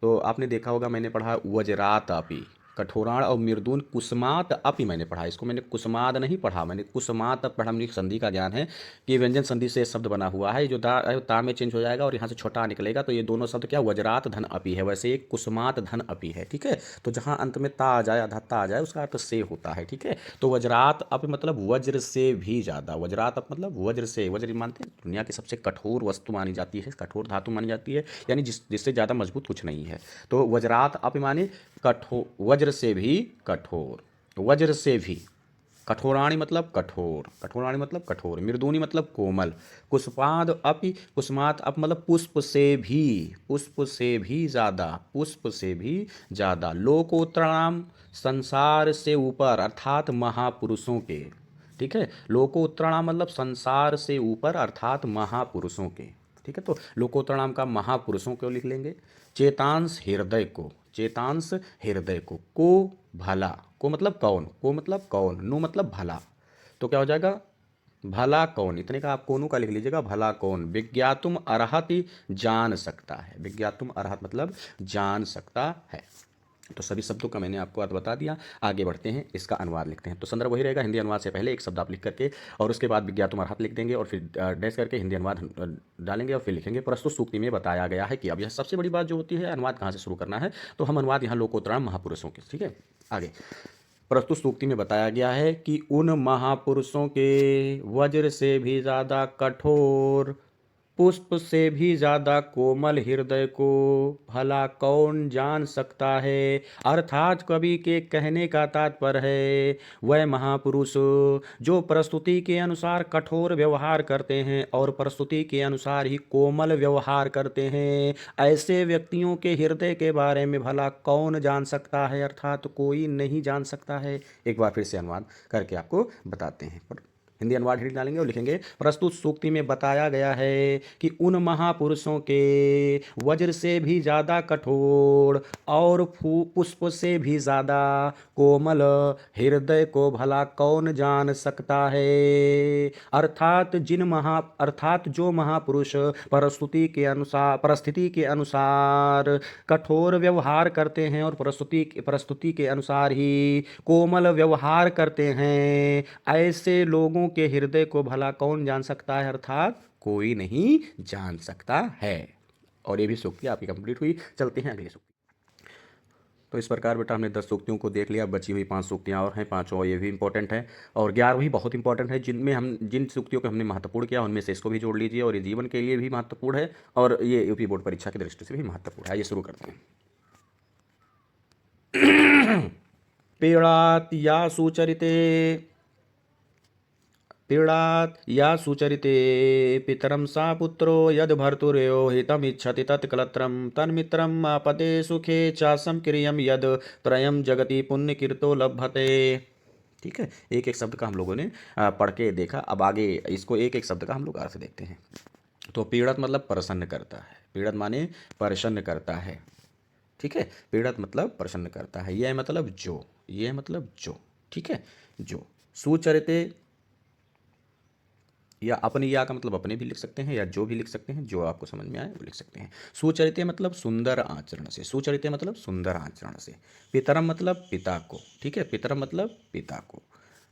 तो आपने देखा होगा, मैंने पढ़ा वज्रात अपि कठोराण और मृदून कुसुमात अपि मैंने पढ़ा। इसको मैंने कुसुमाद नहीं पढ़ा, मैंने कुसुमात अब पढ़ा। मुझे संधि का ज्ञान है कि व्यंजन संधि से शब्द बना हुआ है। जो ता में चेंज हो जाएगा और यहाँ से छोटा निकलेगा, तो ये दोनों शब्द क्या वज्रात धन अपि है, वैसे एक कुसुमात धन अपि है। ठीक है, तो जहाँ अंत में ता आ जाए, अधत्ता आ जाए, उसका अर्थ से होता है। ठीक है, तो वज्रात अपि मतलब वज्र से भी ज़्यादा। वज्रात अपि मतलब वज्र से। वज्र मानते हैं दुनिया की सबसे कठोर वस्तु मानी जाती है, कठोर धातु मानी जाती है, यानी जिससे ज़्यादा मजबूत कुछ नहीं है। तो वज्रात अपि माने कठोर, वज्र से भी कठोर। वज्र से भी। कठोराणी मतलब कठोर, कठोराणी मतलब कठोर। मृदूनी मतलब कोमल। कुसुपाद अपि, कुसुमात अप मतलब पुष्प से भी, पुष्प से भी ज़्यादा, पुष्प से भी ज़्यादा। लोकोत्तराणाम संसार से ऊपर अर्थात महापुरुषों के। ठीक है, लोकोत्तराणाम मतलब संसार से ऊपर अर्थात महापुरुषों के। ठीक है, तो लोकोत्तराणाम का महापुरुषों को लिख लेंगे। चेतांश हृदय को, चेतांश हृदय को भला, को मतलब कौन, को मतलब कौन, नु मतलब भला, तो क्या हो जाएगा भला कौन। इतने का आप कोनु का लिख लीजिएगा, भला कौन। विज्ञातुम अर्हति जान सकता है। विज्ञातुम अर्हत मतलब जान सकता है। तो सभी शब्दों का मैंने आपको अर्थ बता दिया। आगे बढ़ते हैं, इसका अनुवाद लिखते हैं। तो संदर्भ वही रहेगा, हिंदी अनुवाद से पहले एक शब्द आप लिख करके और उसके बाद विज्ञातुम अर्हत लिख देंगे और फिर डैश करके हिंदी अनुवाद डालेंगे और फिर लिखेंगे। प्रस्तुत सूक्ति में बताया गया है कि, अब यह सबसे बड़ी बात जो होती है, अनुवाद कहाँ से शुरू करना है, तो हम अनुवाद यहाँ लोकोत्तराण महापुरुषों के। ठीक है, आगे प्रस्तुत सूक्ति में बताया गया है कि उन महापुरुषों के वज्र से भी ज़्यादा कठोर, पुष्प से भी ज़्यादा कोमल हृदय को भला कौन जान सकता है। अर्थात कवि के कहने का तात्पर्य है वह महापुरुष जो प्रस्तुति के अनुसार कठोर व्यवहार करते हैं और प्रस्तुति के अनुसार ही कोमल व्यवहार करते हैं, ऐसे व्यक्तियों के हृदय के बारे में भला कौन जान सकता है, अर्थात कोई नहीं जान सकता है। एक बार फिर से अनुवाद करके आपको बताते हैं। हिंदी अनुवाद हिंदी डालेंगे और लिखेंगे। प्रस्तुत सूक्ति में बताया गया है कि उन महापुरुषों के वज्र से भी ज़्यादा कठोर और पुष्प से भी ज़्यादा कोमल हृदय को भला कौन जान सकता है। अर्थात जो महापुरुष परिस्थिति के अनुसार कठोर व्यवहार करते हैं और प्रस्तुति के अनुसार ही कोमल व्यवहार करते हैं, ऐसे लोगों के हृदय को भला कौन जान सकता है, अर्थात कोई नहीं जान सकता है। और ये भी सूक्ति आपकी कंप्लीट हुई। चलते हैं अगली सूक्ति। तो इस प्रकार बेटा हमने 10 सूक्तियों को देख लिया। बची हुई 5 सूक्तियाँ और हैं, पाँचों ये भी इंपॉर्टेंट है और 11वीं बहुत इंपॉर्टेंट है, जिनमें हम जिन सूक्तियों को हमने महत्वपूर्ण किया उनमें से इसको भी जोड़ लीजिए। और ये जीवन के लिए भी महत्वपूर्ण है और ये यूपी बोर्ड परीक्षा की दृष्टि से भी महत्वपूर्ण है। आइए शुरू करते हैं। पीड़ात या सुचरिते, पीड़ात या सुचरिते पितरं सा पुत्रो यद भर्तुर्यो हितमिच्छति तत्कलत्रं तन्मित्रं आपदे सुखे चासं क्रियं यद त्रयं जगति पुण्यकीर्तो लभते। ठीक है, एक एक शब्द का हम लोगों ने पढ़ के देखा। अब आगे इसको एक एक शब्द का हम लोग अर्थ देखते हैं। तो पीड़त मतलब प्रसन्न करता है, पीड़त माने प्रसन्न करता है। ठीक है, पीड़त मतलब प्रसन्न करता है, यह मतलब जो, यह मतलब जो। ठीक है, जो। सुचरिते या अपने, या का मतलब अपने भी लिख सकते हैं या जो भी लिख सकते हैं, जो आपको समझ में आए वो लिख सकते हैं। सुचरिते मतलब सुंदर आचरण से, सुचरिते मतलब सुंदर आचरण से। पितरम मतलब पिता को। ठीक है, पितरम मतलब पिता को।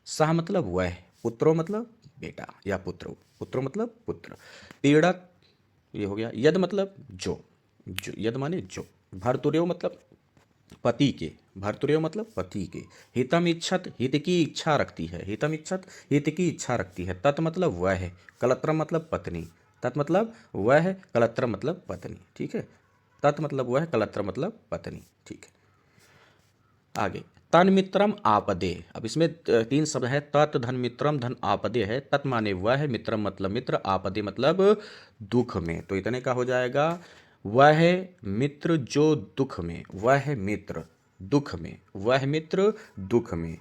सह मतलब वह, पुत्रो मतलब बेटा या पुत्र, पुत्रो मतलब पुत्र। पीड़त ये हो गया। यद मतलब जो, जो यद माने जो। भर्तुर्यो मतलब पति के, भर्तृयो मतलब पति के। हितम इच्छत हित की इच्छा रखती है, हितम इच्छत हित की इच्छा रखती है। तत् मतलब वह है, कलत्रम मतलब पत्नी, तत् मतलब वह है, कलत्रम मतलब पत्नी। ठीक है, तत् मतलब वह है, कलत्रम मतलब पत्नी। ठीक है, आगे तन्मित्रम आपदे। अब इसमें 3 शब्द है, तत् धन मित्रम, धन आपदे है। तत् माने वह है, मित्रम मतलब मित्र, आपदे मतलब दुख में। तो इतने का हो जाएगा, वह मित्र जो दुख में, वह मित्र दुख में, वह मित्र दुख में,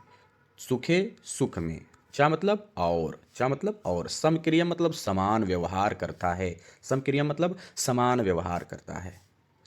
सुखे सुख में। चा मतलब और, चा मतलब और। समक्रिय मतलब समान व्यवहार करता है, समक्रिय मतलब समान व्यवहार करता है,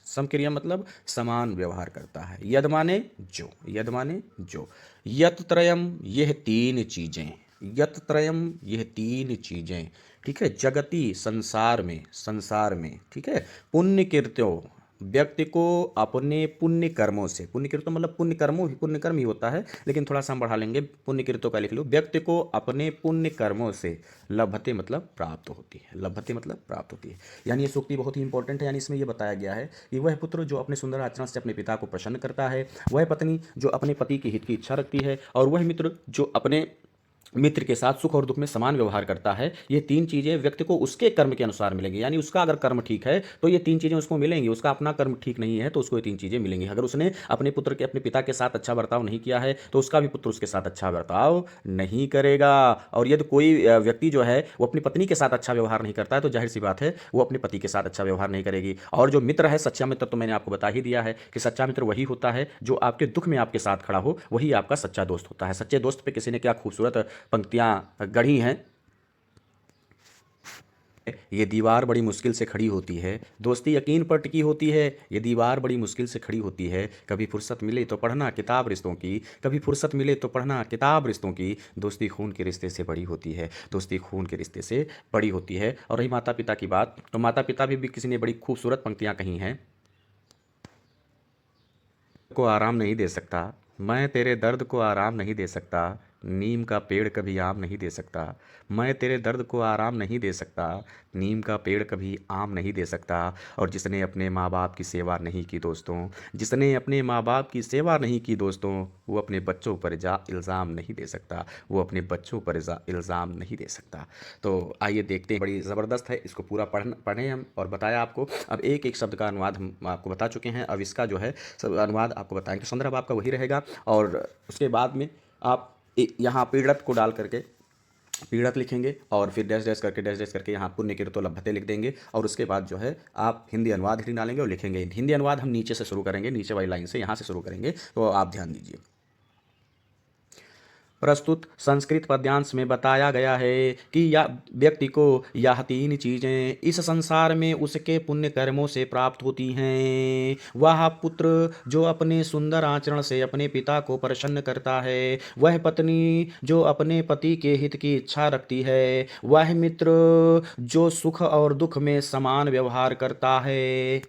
समक्रिय मतलब समान व्यवहार करता है। यद माने जो, यद माने जो। यत त्रयम यह 3 चीजें, यत त्रयम यह 3 चीजें। ठीक है, जगति संसार में, संसार में। ठीक है, पुण्य कीर्त्यो व्यक्ति को अपने पुण्य कर्मों से, पुण्य कीर्तों मतलब पुण्य कर्मों, पुण्य कर्म ही होता है लेकिन थोड़ा सा हम बढ़ा लेंगे, पुण्य कीर्तों का लिख लो। व्यक्ति को अपने पुण्य कर्मों से लभते मतलब प्राप्त होती है, लभते मतलब प्राप्त होती है। यानी ये सूक्ति बहुत ही इंपॉर्टेंट है। यानी इसमें यह बताया गया है कि वह पुत्र जो अपने सुंदर आचरण से अपने पिता को प्रसन्न करता है, वह पत्नी जो अपने पति के हित की इच्छा रखती है, और वह मित्र जो अपने मित्र के साथ सुख और दुख में समान व्यवहार करता है। ये 3 चीजें व्यक्ति को उसके कर्म के अनुसार मिलेंगी। यानी उसका अगर कर्म ठीक है तो ये 3 चीजें उसको मिलेंगी, उसका अपना कर्म ठीक नहीं है तो उसको ये 3 चीजें मिलेंगी। अगर उसने अपने पुत्र के, अपने पिता के साथ अच्छा बर्ताव नहीं किया है तो उसका भी पुत्र उसके साथ अच्छा बर्ताव नहीं करेगा। और यदि कोई व्यक्ति जो है वो अपनी पत्नी के साथ अच्छा व्यवहार नहीं करता है तो जाहिर सी बात है वो अपने पति के साथ अच्छा व्यवहार नहीं करेगी। और जो मित्र है, सच्चा मित्र, तो मैंने आपको बता ही दिया है कि सच्चा मित्र वही होता है जो आपके दुख में आपके साथ खड़ा हो, वही आपका सच्चा दोस्त होता है। सच्चे दोस्त पे किसी ने क्या खूबसूरत पंक्तियां गढ़ी हैं। ये दीवार बड़ी मुश्किल से खड़ी होती है, दोस्ती यकीन पर टिकी होती है। ये दीवार बड़ी मुश्किल से खड़ी होती है, कभी फुर्सत मिले तो पढ़ना किताब रिश्तों की, कभी फुर्सत मिले तो पढ़ना किताब रिश्तों की। दोस्ती खून के रिश्ते से बड़ी होती है, दोस्ती खून के रिश्ते से बड़ी होती है। और रही माता पिता की बात, तो माता पिता भी किसी ने बड़ी खूबसूरत पंक्तियां कही हैं। को आराम नहीं दे सकता, मैं तेरे दर्द को आराम नहीं दे सकता, नीम का पेड़ कभी आम नहीं दे सकता। मैं तेरे दर्द को आराम नहीं दे सकता, नीम का पेड़ कभी आम नहीं दे सकता। और जिसने अपने माँ बाप की सेवा नहीं की दोस्तों, जिसने अपने माँ बाप की सेवा नहीं की दोस्तों, वो अपने बच्चों पर इल्ज़ाम नहीं दे सकता, वो अपने बच्चों पर इल्ज़ाम नहीं दे सकता। तो आइए देखते हैं, बड़ी ज़बरदस्त है, इसको पूरा पढ़ें हम। और बताया आपको, अब एक एक शब्द का अनुवाद हम आपको बता चुके हैं, अब इसका जो है अनुवाद आपको बताएंगे। तो संदर्भ आपका वही रहेगा और उसके बाद में आप यहाँ पीड़त को डाल करके पीड़त लिखेंगे और फिर डैश डैश करके, डैश डैश करके यहाँ पुण्य कीर्तो लभते लिख देंगे। और उसके बाद जो है आप हिंदी अनुवाद ही डालेंगे और लिखेंगे। हिंदी अनुवाद हम नीचे से शुरू करेंगे, नीचे वाली लाइन से, यहाँ से शुरू करेंगे, तो आप ध्यान दीजिए। प्रस्तुत संस्कृत पद्यांश में बताया गया है कि या व्यक्ति को यह 3 चीज़ें इस संसार में उसके पुण्य कर्मों से प्राप्त होती हैं। वह पुत्र जो अपने सुंदर आचरण से अपने पिता को प्रसन्न करता है, वह पत्नी जो अपने पति के हित की इच्छा रखती है, वह मित्र जो सुख और दुख में समान व्यवहार करता है।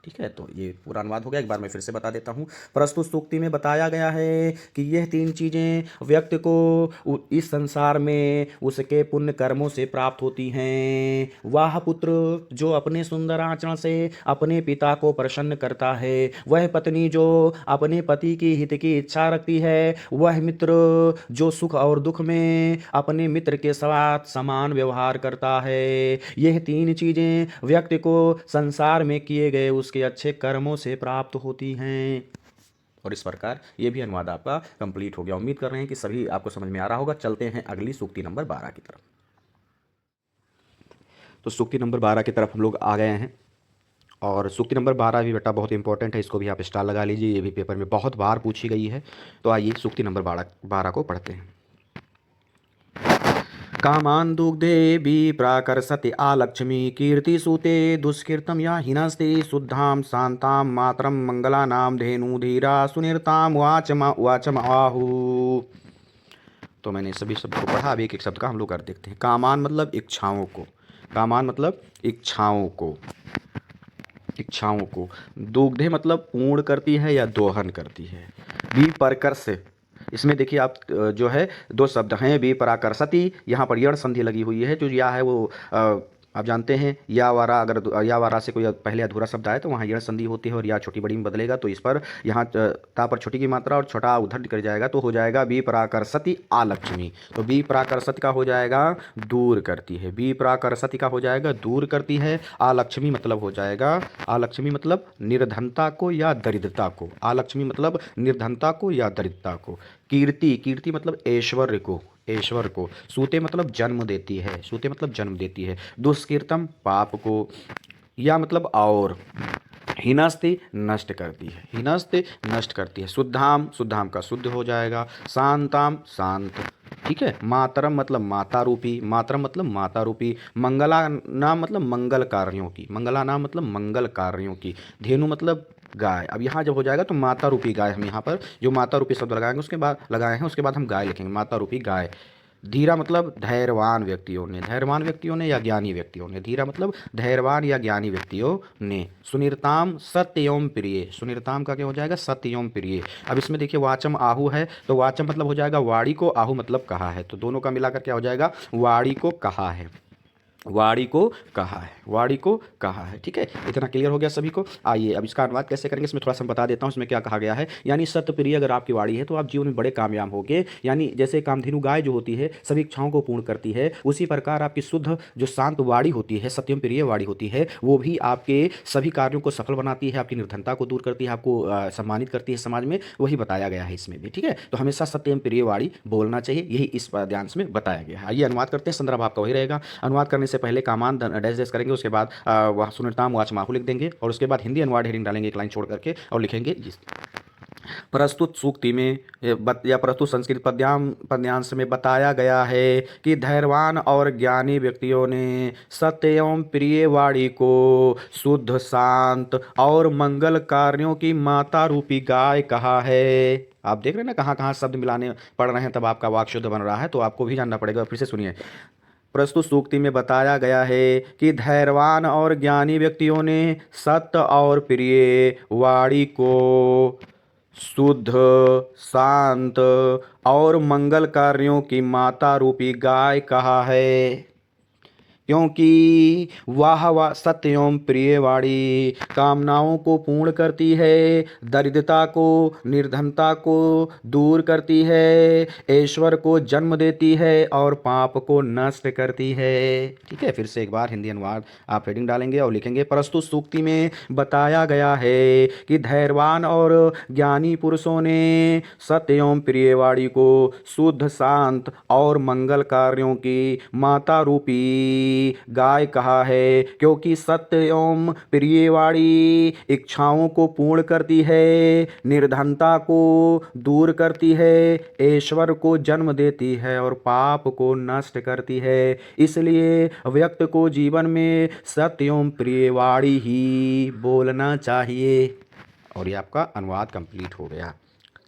ठीक है, तो ये पूरा अनुवाद हो गया। एक बार मैं फिर से बता देता हूँ। प्रस्तुत सूक्ति में बताया गया है कि यह तीन चीज़ें व्यक्ति को इस संसार में उसके पुण्य कर्मों से प्राप्त होती हैं। वह पुत्र जो अपने सुंदर आचरण से अपने पिता को प्रसन्न करता है, वह पत्नी जो अपने पति की हित की इच्छा रखती है, वह मित्र जो सुख और दुख में अपने मित्र के साथ समान व्यवहार करता है। यह तीन चीज़ें व्यक्ति को संसार में किए गए उसके अच्छे कर्मों से प्राप्त होती हैं। और इस प्रकार ये भी अनुवाद आपका कंप्लीट हो गया। उम्मीद कर रहे हैं कि सभी आपको समझ में आ रहा होगा। चलते हैं अगली सूक्ति नंबर 12 की तरफ। तो सूक्ति नंबर 12 की तरफ हम लोग आ गए हैं और सूक्ति नंबर 12 भी बेटा बहुत इंपॉर्टेंट है, इसको भी आप स्टार लगा लीजिए, ये भी पेपर में बहुत बार पूछी गई है। तो आइए सूक्ति नंबर 12 को पढ़ते हैं। कामान दुग्धे प्राकर्षति आलक्ष्मी कीर्तिसूते दुष्कीर्तम या हिनस्ते शुद्धाम शांताम मातरम मंगलानाम धेनु धीरा सुनिरताम वाचम आहु। तो मैंने सभी शब्द को पढ़ा, अब एक एक शब्द का हम लोग कर देखते हैं। कामान मतलब इच्छाओं को, कामान मतलब इच्छाओं को, इच्छाओं को। दुग्धे मतलब पूर्ण करती है या दोहन करती है। विप्रकर्ष, इसमें देखिए आप जो है दो शब्द हैं, विपराकर्षति, यहाँ पर यण संधि लगी हुई है। जो या है वो आप जानते हैं या वारा, अगर या वारा से कोई पहले अधूरा शब्द आए तो वहाँ यण संधि होती है और या छोटी बड़ी में बदलेगा, तो इस पर यहाँ ता पर छोटी की मात्रा और छोटा उधर कर जाएगा तो हो जाएगा विपराकर्षति आलक्ष्मी। तो विपराकर्षति का हो जाएगा दूर करती है, विपराकर्षति का हो जाएगा दूर करती है। आलक्ष्मी मतलब हो जाएगा, आलक्ष्मी मतलब निर्धनता को या दरिद्रता को, आलक्ष्मी मतलब निर्धनता को या दरिद्रता को। कीर्ति, कीर्ति मतलब ऐश्वर्य को, ऐश्वर्य को। सूते मतलब जन्म देती है, सूते मतलब जन्म देती है। दुष्कीर्तम पाप को, या मतलब और। हिनस्ते नष्ट करती है, हिनस्ते नष्ट करती है। शुद्धाम, शुद्धाम का शुद्ध हो जाएगा। शांताम शांत, ठीक है। मातरम मतलब माता रूपी, मातरम मतलब माता रूपी। मंगला नाम मतलब मंगल कार्यों की, मंगला नाम मतलब मंगल कार्यों की। धेनु मतलब गाय। अब यहाँ जब हो जाएगा तो माता रूपी गाय, हम यहाँ पर जो माता रूपी शब्द लगाएंगे उसके बाद लगाए हैं, उसके बाद हम गाय लिखेंगे, माता रूपी गाय। धीरा मतलब धैर्यवान व्यक्तियों ने, धैर्यवान व्यक्तियों ने या ज्ञानी व्यक्तियों ने, धीरा मतलब धैर्यवान या ज्ञानी व्यक्तियों ने। सुनिरताम सत्य एवं प्रिय, सुनिरताम का क्या हो जाएगा सत्य एवं प्रिय। अब इसमें देखिए वाचम आहु है, तो वाचम मतलब हो जाएगा वाणी को, आहु मतलब कहा है, तो दोनों का मिलाकर क्या हो जाएगा वाणी को कहा है, वाणी को कहा है, वाणी को कहा है। ठीक है, इतना क्लियर हो गया सभी को। आइए अब इसका अनुवाद कैसे करेंगे इसमें थोड़ा सा बता देता हूँ। इसमें क्या कहा गया है, यानी सत्यप्रिय अगर आपकी वाणी है तो आप जीवन में बड़े कामयाब होंगे। यानी जैसे कामधेनु गाय जो होती है सभी इच्छाओं को पूर्ण करती है, उसी प्रकार आपकी शुद्ध जो शांत वाणी होती है, सत्यम प्रिय वाणी होती है, वो भी आपके सभी कार्यों को सफल बनाती है, आपकी निर्धनता को दूर करती है, आपको सम्मानित करती है समाज में, वही बताया गया है इसमें भी। ठीक है, तो हमेशा सत्यम प्रिय वाणी बोलना चाहिए, यही इस पद्यांश में बताया गया है। आइए अनुवाद करते हैं, संदर्भ आपका वही रहेगा। अनुवाद करने से पहले कामान डैश डैश करेंगे, उसके बाद वह सुनिरताम वाच माहू लिख देंगे और उसके बाद हिंदी अनुवाद हेडिंग डालेंगे एक लाइन छोड़ करके और लिखेंगे प्रस्तुत सूक्ति में या प्रस्तुत संस्कृत पद्यांश में बताया गया है कि धैर्यवान और ज्ञानी व्यक्तियों ने सत्य एवं प्रिय वाणी को शुद्ध शांत और मंगल कार्यों की माता रूपी गाय कहा है। आप देख रहे हैं ना कहाँ कहाँ शब्द मिलाने पड़ रहे हैं, तब आपका वाक्य शुद्ध बन रहा है, तो आपको भी जानना पड़ेगा। फिर से सुनिए, प्रस्तुत सूक्ति में बताया गया है कि धैर्यवान और ज्ञानी व्यक्तियों ने सत्य और प्रिय वाणी को शुद्ध शांत और मंगल कार्यों की माता रूपी गाय कहा है, क्योंकि वह सत्य एवं प्रिय वाणी कामनाओं को पूर्ण करती है, दरिद्रता को निर्धनता को दूर करती है, ऐश्वर्य को जन्म देती है और पाप को नष्ट करती है। ठीक है, फिर से एक बार हिंदी अनुवाद आप हेडिंग डालेंगे और लिखेंगे प्रस्तुत सूक्ति में बताया गया है कि धैर्यवान और ज्ञानी पुरुषों ने सत्य एवं प्रिय वाणी को शुद्ध शांत और मंगल कार्यों की माता रूपी गाय कहा है, क्योंकि सत्य एवं प्रिय वाणी इच्छाओं को पूर्ण करती है, निर्धनता को दूर करती है, ऐश्वर्य को जन्म देती है और पाप को नष्ट करती है। इसलिए व्यक्ति को जीवन में सत्य एवं प्रिय वाणी ही बोलना चाहिए। और ये आपका अनुवाद कंप्लीट हो गया।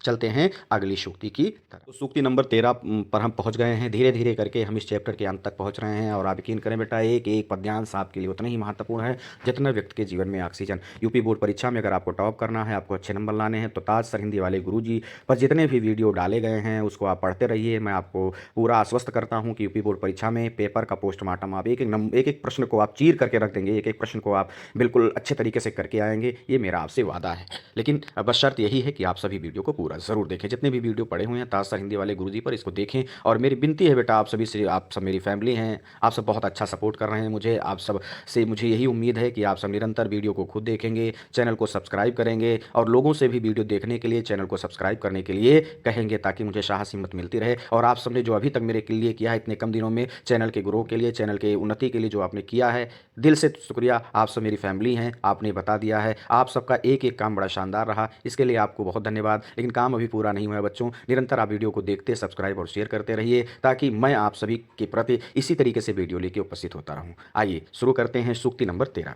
चलते हैं अगली सूक्ति की तरफ। तो सूक्ति नंबर 13 पर हम पहुंच गए हैं। धीरे धीरे करके हम इस चैप्टर के अंत तक पहुंच रहे हैं और आप यकीन करें बेटा, एक एक पद्यांश आपके लिए उतना ही महत्वपूर्ण है जितना व्यक्ति के जीवन में ऑक्सीजन। यूपी बोर्ड परीक्षा में अगर आपको टॉप करना है, आपको अच्छे नंबर लाने हैं, तो ताज सर हिंदी वाले गुरुजी पर जितने भी वीडियो डाले गए हैं उसको आप पढ़ते रहिए। मैं आपको पूरा आश्वस्त करता हूँ कि यूपी बोर्ड परीक्षा में पेपर का पोस्टमार्टम आप एक एक प्रश्न को आप चीर करके रख देंगे, एक एक प्रश्न को आप बिल्कुल अच्छे तरीके से करके आएंगे, ये मेरा आपसे वादा है। लेकिन बस शर्त यही है कि आप सभी वीडियो को पूरा ज़रूर देखें। जितने भी वीडियो पड़े हुए हैं ताज सर हिंदी वाले गुरुजी पर, इसको देखें। और मेरी विनती है बेटा आप सभी से, आप सब मेरी फैमिली हैं, आप सब बहुत अच्छा सपोर्ट कर रहे हैं मुझे, आप सब से मुझे यही उम्मीद है कि आप सब निरंतर वीडियो को खुद देखेंगे, चैनल को सब्सक्राइब करेंगे और लोगों से भी वीडियो देखने के लिए, चैनल को सब्सक्राइब करने के लिए कहेंगे, ताकि मुझे साहस हिम्मत मिलती रहे। और आप सबने जो अभी तक मेरे लिए किया है इतने कम दिनों में, चैनल के ग्रो के लिए, चैनल के उन्नति के लिए जो आपने किया है, दिल से शुक्रिया। आप सब मेरी फैमिली हैं, आपने बता दिया है, आप सबका एक एक काम बड़ा शानदार रहा, इसके लिए आपको बहुत धन्यवाद। लेकिन काम अभी पूरा नहीं हुआ है बच्चों, निरंतर आप वीडियो को देखते, सब्सक्राइब और शेयर करते रहिए, ताकि मैं आप सभी के प्रति इसी तरीके से वीडियो लेके उपस्थित होता रहूं। आइए शुरू करते हैं सूक्ति नंबर 13।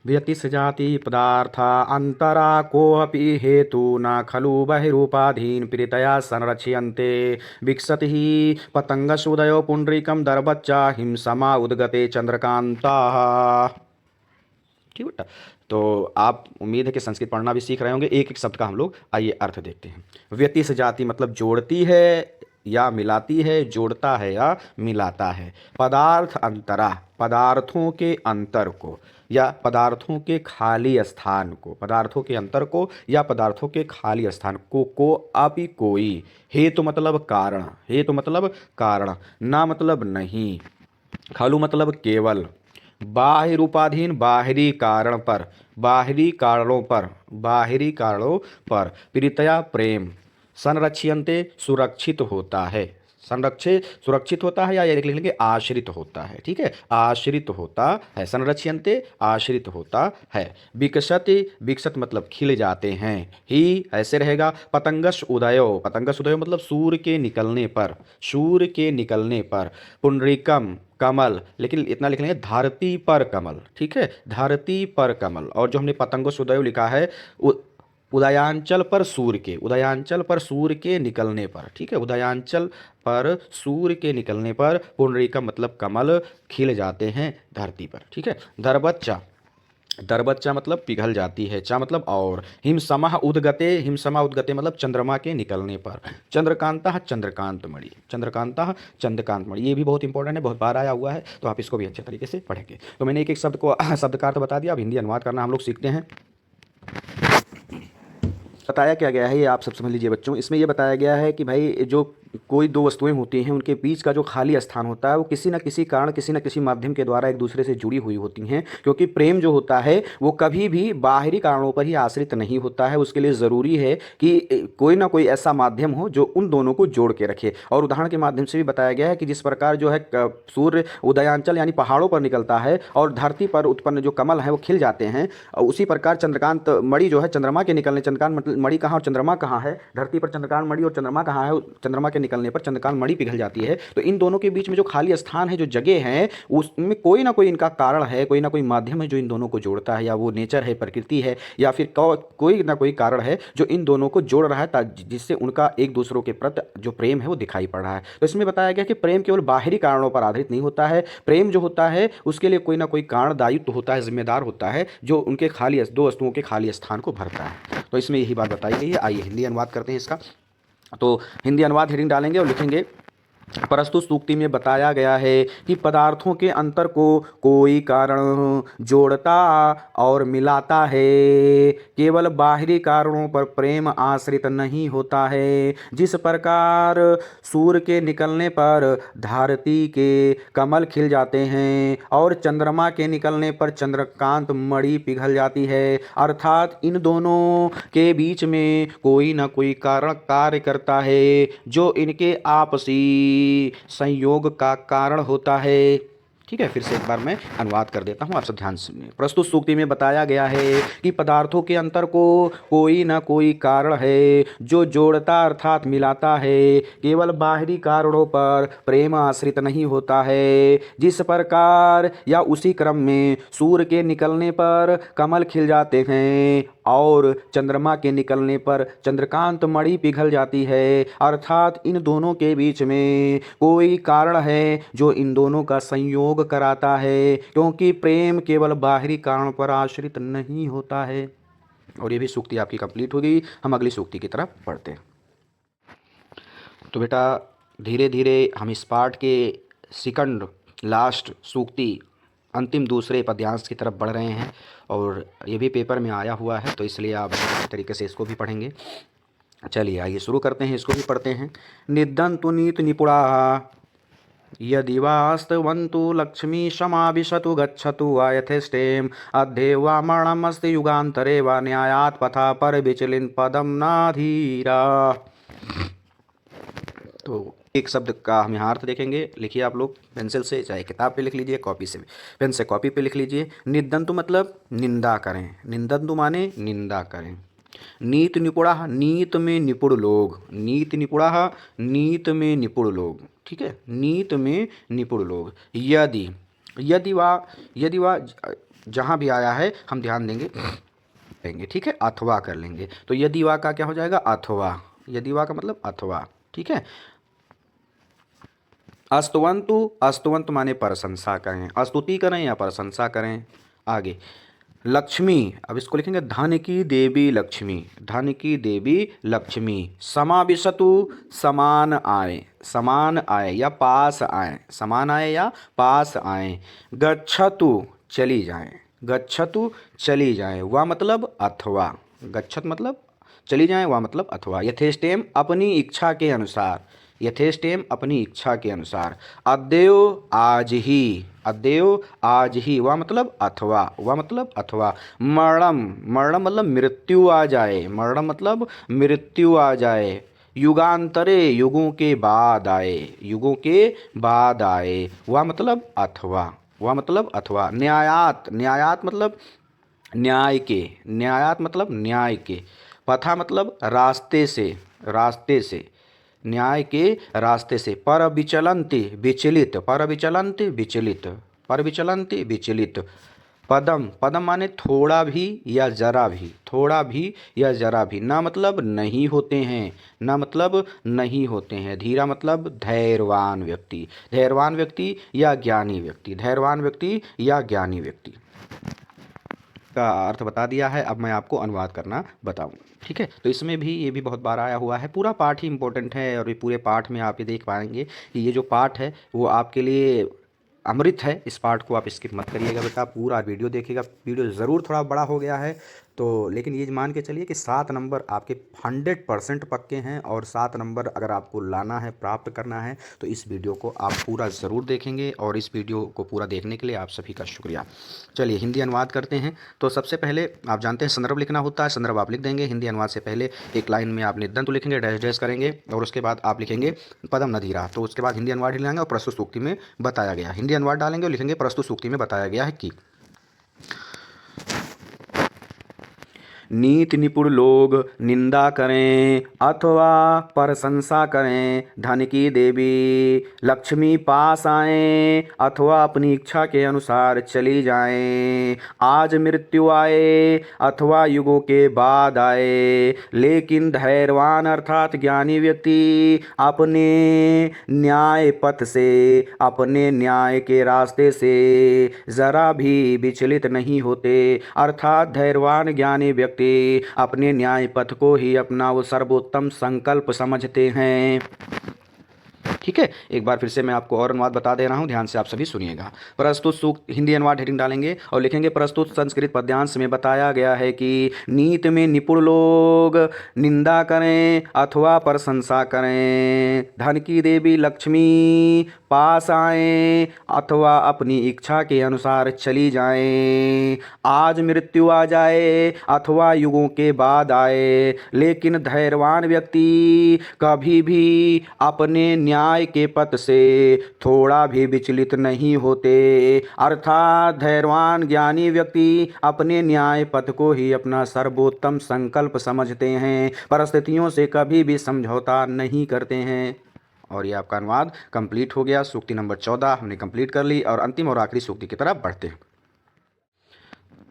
व्यतिस जाति पदार्था अंतरा कोऽपि हेतु न खलु बहिरूपाधीन प्रीतया संरक्ष्यन्ते विकसति ही पतंगसुदयो पुंडरीकम दर्बच्चा हिमसमा उद्गते चंद्रकांता। ठीक बेटा, तो आप उम्मीद है कि संस्कृत पढ़ना भी सीख रहे होंगे। एक एक शब्द का हम लोग आइए अर्थ देखते हैं। व्यतिस जाति मतलब जोड़ती है या मिलाती है, जोड़ता है या मिलाता है। पदार्थ अंतरा, पदार्थों के अंतर को या पदार्थों के खाली स्थान को, पदार्थों के अंतर को या पदार्थों के खाली स्थान को अपि कोई। हेतु मतलब कारण, हेतु मतलब कारण, ना मतलब नहीं, खलु मतलब केवल, बाहिर उपाधीन बाहरी कारण पर, बाहरी कारणों पर, बाहरी कारणों पर, प्रीतया प्रेम, संरक्ष्यन्ते सुरक्षित होता है, संरक्षित सुरक्षित होता है, या ये लिख लेंगे आश्रित होता है। ठीक है, आश्रित होता है, संरक्ष्यन्ते आश्रित होता है। विकसति, विकसत मतलब खिल जाते हैं, ही ऐसे रहेगा। पतंगस उदयो, पतंगस उदयो मतलब सूर्य के निकलने पर, सूर्य के निकलने पर। पुंडरीकम कमल, लेकिन इतना लिख लेंगे धरती पर कमल। ठीक है, धरती पर कमल। और जो हमने पतंगस उदयो लिखा है उदयांचल पर सूर्य के, उदयांचल पर सूर्य के निकलने पर। ठीक है, उदयांचल पर सूर्य के निकलने पर पुंडरीकम मतलब कमल खिल जाते हैं धरती पर। ठीक है, दरबच्चा, दरबच्चा मतलब पिघल जाती है, चा मतलब और। हिमसमा उद्गते, हिमसमा उद्गते मतलब चंद्रमा के निकलने पर। चंद्रकांता चंद्रकांत मणि, चंद्रकांता चंद्रकांत मणि, ये भी बहुत इंपॉर्टेंट है, बहुत बार आया हुआ है, तो आप इसको भी अच्छे तरीके से पढ़ेंगे। तो मैंने एक एक शब्द को शब्द का अर्थ बता दिया, अब हिंदी अनुवाद करना हम लोग सीखते हैं। बताया क्या गया है ये आप सब समझ लीजिए बच्चों। इसमें ये बताया गया है कि भाई जो कोई दो वस्तुएं होती हैं उनके बीच का जो खाली स्थान होता है वो किसी न किसी कारण, किसी न किसी माध्यम के द्वारा एक दूसरे से जुड़ी हुई होती हैं। क्योंकि प्रेम जो होता है वो कभी भी बाहरी कारणों पर ही आश्रित नहीं होता है, उसके लिए ज़रूरी है कि कोई ना कोई ऐसा माध्यम हो जो उन दोनों को जोड़ के रखे। और उदाहरण के माध्यम से भी बताया गया है कि जिस प्रकार जो है सूर्य उदयांचल यानी पहाड़ों पर निकलता है और धरती पर उत्पन्न जो कमल है वो खिल जाते हैं, उसी प्रकार चंद्रकांत मणि जो है चंद्रमा के निकलने, चंद्रकांत मणि कहाँ और चंद्रमा कहाँ है, धरती पर चंद्रकांत मणि और चंद्रमा कहाँ है, चंद्रमा के निकलने पर चंद्रकांत मणि पिघल जाती है। तो इन दोनों के बीच में जो खाली स्थान है, जो जगह है, उसमें कोई ना कोई इनका कारण है, कोई ना कोई माध्यम है जो इन दोनों को जोड़ता है, या वो नेचर है, प्रकृति है, या फिर कोई ना कोई कारण है जो इन दोनों को जोड़ रहा है, जिससे उनका एक दूसरों के प्रति जो प्रेम है वो दिखाई पड़ रहा है। तो इसमें बताया गया कि प्रेम केवल बाहरी कारणों पर आधारित नहीं होता है, प्रेम जो होता है उसके लिए कोई ना कोई कारण दायित्व होता है, जिम्मेदार होता है, जो उनके खाली दो वस्तुओं के खाली स्थान को भरता है। तो इसमें यही बात बताई गई है। आइए हिंदी अनुवाद करते हैं इसका। तो हिंदी अनुवाद हेडिंग डालेंगे और लिखेंगे, प्रस्तुत सूक्ति में बताया गया है कि पदार्थों के अंतर को कोई कारण जोड़ता और मिलाता है, केवल बाहरी कारणों पर प्रेम आश्रित नहीं होता है। जिस प्रकार सूर्य के निकलने पर धरती के कमल खिल जाते हैं और चंद्रमा के निकलने पर चंद्रकांत मणि पिघल जाती है, अर्थात इन दोनों के बीच में कोई ना कोई कारण कार्य करता है जो इनके आपसी संयोग का कारण होता है। ठीक है, फिर से एक बार मैं अनुवाद कर देता हूँ, आप सब ध्यान से सुनिए। प्रस्तुत सूक्ति में बताया गया है कि पदार्थों के अंतर को कोई ना कोई कारण है जो जोड़ता अर्थात मिलाता है। केवल बाहरी कारणों पर प्रेम आश्रित नहीं होता है। जिस प्रकार या उसी क्रम में सूर्य के निकलने पर कमल खिल जाते हैं और चंद्रमा के निकलने पर चंद्रकांत मणि पिघल जाती है, अर्थात इन दोनों के बीच में कोई कारण है जो इन दोनों का संयोग कराता है, क्योंकि प्रेम केवल बाहरी कारण पर आश्रित नहीं होता है। और ये भी सूक्ति आपकी कंप्लीट होगी। हम अगली सूक्ति की तरफ बढ़ते हैं। तो बेटा धीरे धीरे हम इस पाठ के सेकंड लास्ट सूक्ति अंतिम दूसरे पद्यांश की तरफ बढ़ रहे हैं, और ये भी पेपर में आया हुआ है, तो इसलिए आप इस तरीके से इसको भी पढ़ेंगे। चलिए आइए शुरू करते हैं, इसको भी पढ़ते हैं। निद्दन्तु नीत निपुणा यदि वास्तवन्तु लक्ष्मी समाविशतु गच्छतु वा यथेष्टेम अध्ये वा मरणमस्ति युगान्तरे वा न्यायात् पथा पर विचलिन पदम नाधीरा। तो एक शब्द का हम यहाँ अर्थ देखेंगे। लिखिए आप लोग पेंसिल से, चाहे किताब पे लिख लीजिए, कॉपी से, पेन से कॉपी पे लिख लीजिए। निद्दन्तु मतलब निंदा करें, निंदन्तु माने निंदा करें। नीत निपुणा, नीत में निपुण लोग, नीत निपुणा, नीत में निपुण लोग, ठीक है, नीत में निपुण लोग। यदि, यदि वा जहाँ भी आया है हम ध्यान देंगे, ठीक है, अथवा कर लेंगे। तो यदि वा का क्या हो जाएगा, अथवा, यदि वा का मतलब अथवा, ठीक है। अस्तवंतु, अस्तवंत माने प्रशंसा करें, स्तुति करें या प्रशंसा करें। आगे लक्ष्मी, अब इसको लिखेंगे धन की देवी लक्ष्मी, धन की देवी लक्ष्मी। समाविशतु, समान आए, समान आए या पास आए, समान आए या पास आए। गच्छतु, चली जाएं, गच्छतु चली जाएं, वा मतलब अथवा, गच्छत मतलब चली जाएं, वा मतलब अथवा। यथेष्टेम अपनी इच्छा के अनुसार, यथेष्टेम अपनी इच्छा के अनुसार। अद्यो आज ही, अद्यो आज ही, वा मतलब अथवा, वा मतलब अथवा। मरणम, मरणम मतलब मृत्यु आ जाए, मरणम मतलब मृत्यु आ जाए। युगांतरे, युगों के बाद आए, युगों के बाद आए, वा मतलब अथवा, वा मतलब अथवा। न्यायात, न्यायात मतलब न्याय के, न्यायात मतलब न्याय के। पथा मतलब रास्ते से, रास्ते से, न्याय के रास्ते से। पर विचलन्ति, विचलित, पर विचलन्ति विचलित, पर विचलन्ति विचलित। पदम, पदम माने थोड़ा भी या जरा भी, थोड़ा भी या जरा भी। ना मतलब नहीं होते हैं, ना मतलब नहीं होते हैं। धीरा मतलब धैर्यवान व्यक्ति, धैर्यवान व्यक्ति या ज्ञानी व्यक्ति, धैर्यवान व्यक्ति या ज्ञानी व्यक्ति का अर्थ बता दिया है। अब मैं आपको अनुवाद करना बताऊं, ठीक है। तो इसमें भी ये भी बहुत बार आया हुआ है, पूरा पाठ ही इंपॉर्टेंट है, और ये पूरे पाठ में आप ये देख पाएंगे कि ये जो पाठ है वो आपके लिए अमृत है। इस पाठ को आप स्किप मत करिएगा बेटा, पूरा वीडियो देखिएगा। वीडियो ज़रूर थोड़ा बड़ा हो गया है तो, लेकिन ये मान के चलिए कि 7 नंबर आपके 100% पक्के हैं, और 7 नंबर अगर आपको लाना है, प्राप्त करना है, तो इस वीडियो को आप पूरा ज़रूर देखेंगे। और इस वीडियो को पूरा देखने के लिए आप सभी का शुक्रिया। चलिए हिंदी अनुवाद करते हैं। तो सबसे पहले आप जानते हैं संदर्भ लिखना होता है, संदर्भ आप लिख देंगे। हिंदी अनुवाद से पहले एक लाइन में आप निद्दन्तु लिखेंगे, डैश डैश करेंगे, और उसके बाद आप लिखेंगे पदम नधीरा। तो उसके बाद हिंदी अनुवाद ही और प्रस्तुत सूक्ति में बताया गया, हिंदी अनुवाद डालेंगे और लिखेंगे प्रस्तुत सूक्ति में बताया गया है कि नीति निपुण लोग निंदा करें अथवा प्रशंसा करें, धन की देवी लक्ष्मी पास आए अथवा अपनी इच्छा के अनुसार चली जाएं। आज मृत्यु आए अथवा युगों के बाद आए, लेकिन धैर्यवान अर्थात ज्ञानी व्यक्ति अपने न्याय पथ से, अपने न्याय के रास्ते से जरा भी विचलित नहीं होते, अर्थात धैर्यवान ज्ञानी व्यक्ति अपने न्याय पथ को ही अपना वो सर्वोत्तम संकल्प समझते हैं। ठीक है, एक बार फिर से मैं आपको और अनुवाद बता दे रहा हूं, ध्यान से आप सभी सुनिएगा। प्रस्तुत सूक्त हिंदी अनुवाद हेडिंग डालेंगे और लिखेंगे प्रस्तुत संस्कृत पद्यांश में बताया गया है कि नीति में निपुण लोग निंदा करें अथवा प्रशंसा करें, धन की देवी लक्ष्मी पास आए अथवा अपनी इच्छा के अनुसार चली जाएं। आज मृत्यु आ जाए अथवा युगों के बाद आए, लेकिन धैर्यवान व्यक्ति कभी भी अपने न्याय न्याय के पथ से थोड़ा भी विचलित नहीं होते। अर्थात धैर्यवान ज्ञानी व्यक्ति अपने न्याय पथ को ही अपना सर्वोत्तम संकल्प समझते हैं, परिस्थितियों से कभी भी समझौता नहीं करते हैं। और ये आपका अनुवाद कंप्लीट हो गया। सूक्ति नंबर 14 हमने कंप्लीट कर ली और अंतिम और आखिरी सूक्ति की तरफ बढ़ते हैं।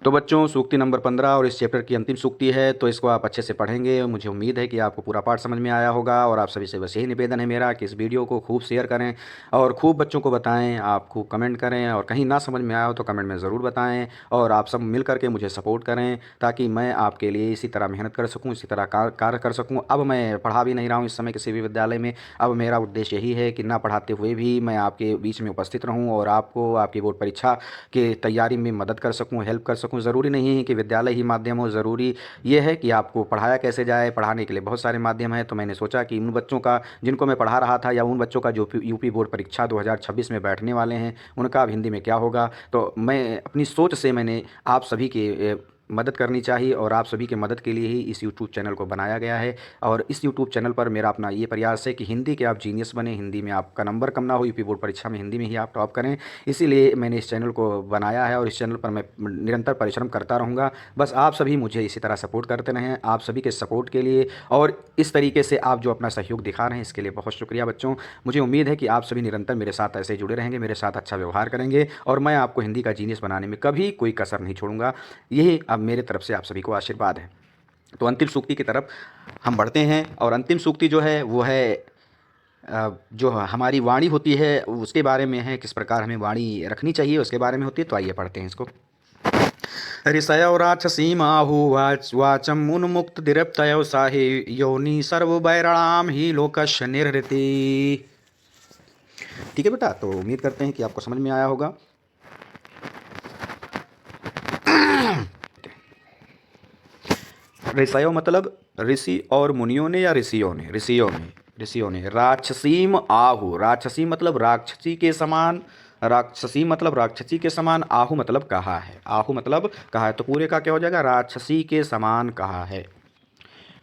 तो बच्चों, सूक्ति नंबर 15 और इस चैप्टर की अंतिम सूक्ति है, तो इसको आप अच्छे से पढ़ेंगे। मुझे उम्मीद है कि आपको पूरा पाठ समझ में आया होगा। और आप सभी से बस यही निवेदन है मेरा कि इस वीडियो को खूब शेयर करें और खूब बच्चों को बताएं। आप खूब कमेंट करें और कहीं ना समझ में आया हो तो कमेंट में ज़रूर बताएं। और आप सब मिल करके मुझे सपोर्ट करें ताकि मैं आपके लिए इसी तरह मेहनत कर सकूँ, इसी तरह कार्य कर सकूँ। अब मैं पढ़ा भी नहीं रहा हूँ इस समय किसी भी विद्यालय में। अब मेरा उद्देश्य यही है कि ना पढ़ाते हुए भी मैं आपके बीच में उपस्थित रहूँ और आपको आपकी बोर्ड परीक्षा की तैयारी में मदद कर सकूँ, हेल्प कर सकूँ। ज़रूरी नहीं है कि विद्यालय ही माध्यम हो, ज़रूरी ये है कि आपको पढ़ाया कैसे जाए। पढ़ाने के लिए बहुत सारे माध्यम हैं। तो मैंने सोचा कि उन बच्चों का जिनको मैं पढ़ा रहा था या उन बच्चों का जो यूपी बोर्ड परीक्षा 2026 में बैठने वाले हैं उनका अब हिंदी में क्या होगा, तो मैं अपनी सोच से मैंने आप सभी के मदद करनी चाहिए और आप सभी के मदद के लिए ही इस यूट्यूब चैनल को बनाया गया है। और इस यूट्यूब चैनल पर मेरा अपना ये प्रयास है कि हिंदी के आप जीनियस बने, हिंदी में आपका नंबर कम ना हो, यूपी बोर्ड परीक्षा में हिंदी में ही आप टॉप करें। इसीलिए मैंने इस चैनल को बनाया है और इस चैनल पर मैं निरंतर परिश्रम करता रहूँगा। बस आप सभी मुझे इसी तरह सपोर्ट करते रहें। आप सभी के सपोर्ट के लिए और इस तरीके से आप जो अपना सहयोग दिखा रहे हैं इसके लिए बहुत शुक्रिया बच्चों। मुझे उम्मीद है कि आप सभी निरंतर मेरे साथ ऐसे जुड़े रहेंगे, मेरे साथ अच्छा व्यवहार करेंगे और मैं आपको हिंदी का जीनियस बनाने में कभी कोई कसर नहीं छोड़ूंगा। यही अब मेरे तरफ से आप सभी को आशीर्वाद है। तो अंतिम सूक्ति की तरफ हम बढ़ते हैं और अंतिम सूक्ति जो है वो है जो हमारी वाणी होती है उसके बारे में है, किस प्रकार हमें वाणी रखनी चाहिए उसके बारे में होती है। तो आइए पढ़ते हैं इसको। ऋषयो राक्षसीम आहु वाचम उन्मुक्त दिरप्तयो साहि योनि सर्ववैरणाम ही लोकस्य निर्हृति। ठीक है बेटा, तो उम्मीद करते हैं कि आपको समझ में आया होगा। ऋषयो मतलब ऋषि और मुनियों ने या ऋषियों ने राक्षसीम आहु, राक्षसी मतलब राक्षसी के समान, राक्षसी मतलब राक्षसी के समान, आहु मतलब कहा है, आहु मतलब कहा है। तो पूरे का क्या हो जाएगा, राक्षसी के समान कहा है।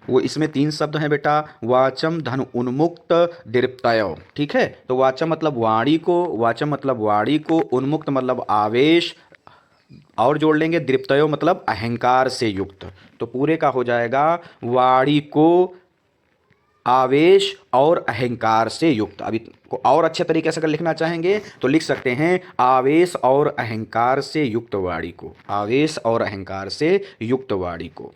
वो इसमें 3 शब्द हैं बेटा, वाचम धन उन्मुक्त दीप्तयो। ठीक है, तो वाचम मतलब वाणी को, वाचम मतलब वाणी को, उन्मुक्त मतलब आवेश और जोड़ लेंगे, दीप्तयो मतलब अहंकार से युक्त। तो पूरे का हो जाएगा वाणी को आवेश और अहंकार से युक्त। अभी को और अच्छे तरीके से अगर लिखना चाहेंगे तो लिख सकते हैं आवेश और अहंकार से युक्त वाणी को, आवेश और अहंकार से युक्त वाणी को।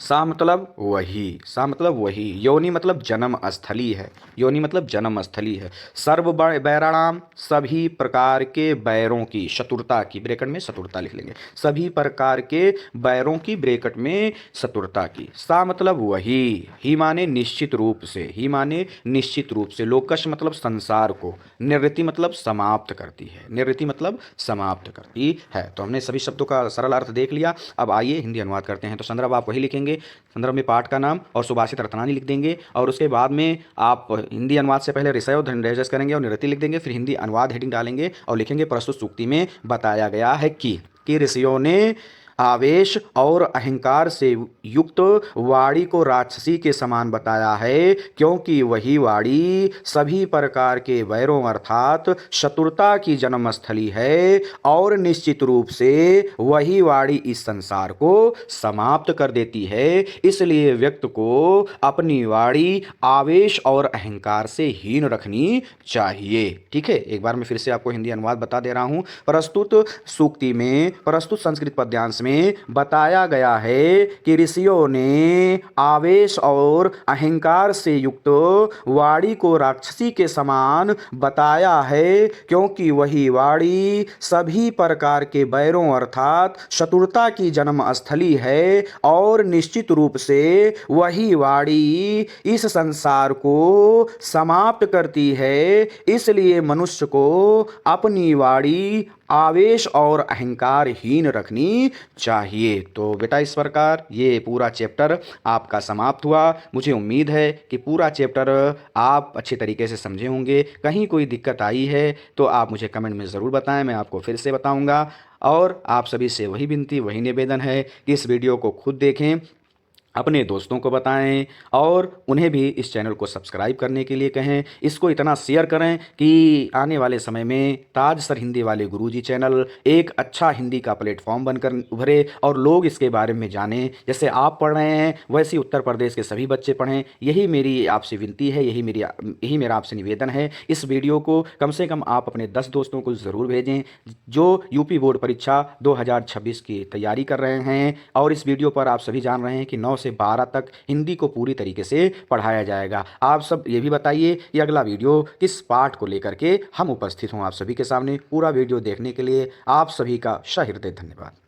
सा मतलब वही, सा मतलब वही। योनि मतलब जन्म स्थली है, योनि मतलब जन्म स्थली है। सर्व बैराणाम सभी प्रकार के बैरों की, शत्रुता की ब्रैकेट में शत्रुता लिख लेंगे, सभी प्रकार के बैरों की ब्रैकेट में शत्रुता की। सा मतलब वही, ही माने निश्चित रूप से, ही माने निश्चित रूप से। लोकश मतलब संसार को, निवृत्ति मतलब समाप्त करती है, निवृत्ति मतलब समाप्त करती है। तो हमने सभी शब्दों का सरल अर्थ देख लिया। अब आइए हिंदी अनुवाद करते हैं। तो संदर्भ आप वही लिखेंगे, संदर्भ में पाठ का नाम और सुभाषित रत्नानी लिख देंगे और उसके बाद में आप हिंदी अनुवाद से पहले ऋषय और धनरेजस करेंगे और निवृत्ति लिख देंगे। फिर हिंदी अनुवाद हेडिंग डालेंगे और लिखेंगे प्रस्तुत सूक्ति में बताया गया है कि ऋषियों ने आवेश और अहंकार से युक्त वाणी को राक्षसी के समान बताया है, क्योंकि वही वाणी सभी प्रकार के वैरों अर्थात शत्रुता की जन्मस्थली है और निश्चित रूप से वही वाणी इस संसार को समाप्त कर देती है। इसलिए व्यक्ति को अपनी वाणी आवेश और अहंकार से हीन रखनी चाहिए। ठीक है, एक बार मैं फिर से आपको हिंदी अनुवाद बता दे रहा हूं। प्रस्तुत सूक्ति में, प्रस्तुत संस्कृत पद्यांश में बताया गया है कि ऋषियों ने आवेश और अहंकार से युक्त वाणी को राक्षसी के समान बताया है, क्योंकि वही वाणी सभी प्रकार के बैरों अर्थात शत्रुता की जन्म स्थली है और निश्चित रूप से वही वाणी इस संसार को समाप्त करती है। इसलिए मनुष्य को अपनी वाणी आवेश और अहंकार हीन रखनी चाहिए। तो बेटा इस प्रकार ये पूरा चैप्टर आपका समाप्त हुआ। मुझे उम्मीद है कि पूरा चैप्टर आप अच्छे तरीके से समझे होंगे। कहीं कोई दिक्कत आई है तो आप मुझे कमेंट में ज़रूर बताएं, मैं आपको फिर से बताऊंगा। और आप सभी से वही विनती, वही निवेदन है कि इस वीडियो को खुद देखें, अपने दोस्तों को बताएं और उन्हें भी इस चैनल को सब्सक्राइब करने के लिए कहें। इसको इतना शेयर करें कि आने वाले समय में ताज सर हिंदी वाले गुरुजी चैनल एक अच्छा हिंदी का प्लेटफॉर्म बनकर उभरे और लोग इसके बारे में जानें। जैसे आप पढ़ रहे हैं वैसे उत्तर प्रदेश के सभी बच्चे पढ़ें, यही मेरी आपसे विनती है, यही मेरा आपसे निवेदन है। इस वीडियो को कम से कम आप अपने 10 दोस्तों को ज़रूर भेजें जो यूपी बोर्ड परीक्षा 2026 की तैयारी कर रहे हैं। और इस वीडियो पर आप सभी जान रहे हैं कि 9 से 12 तक हिंदी को पूरी तरीके से पढ़ाया जाएगा। आप सब ये भी बताइए कि अगला वीडियो किस पाठ को लेकर के हम उपस्थित हों आप सभी के सामने। पूरा वीडियो देखने के लिए आप सभी का सहृदय धन्यवाद।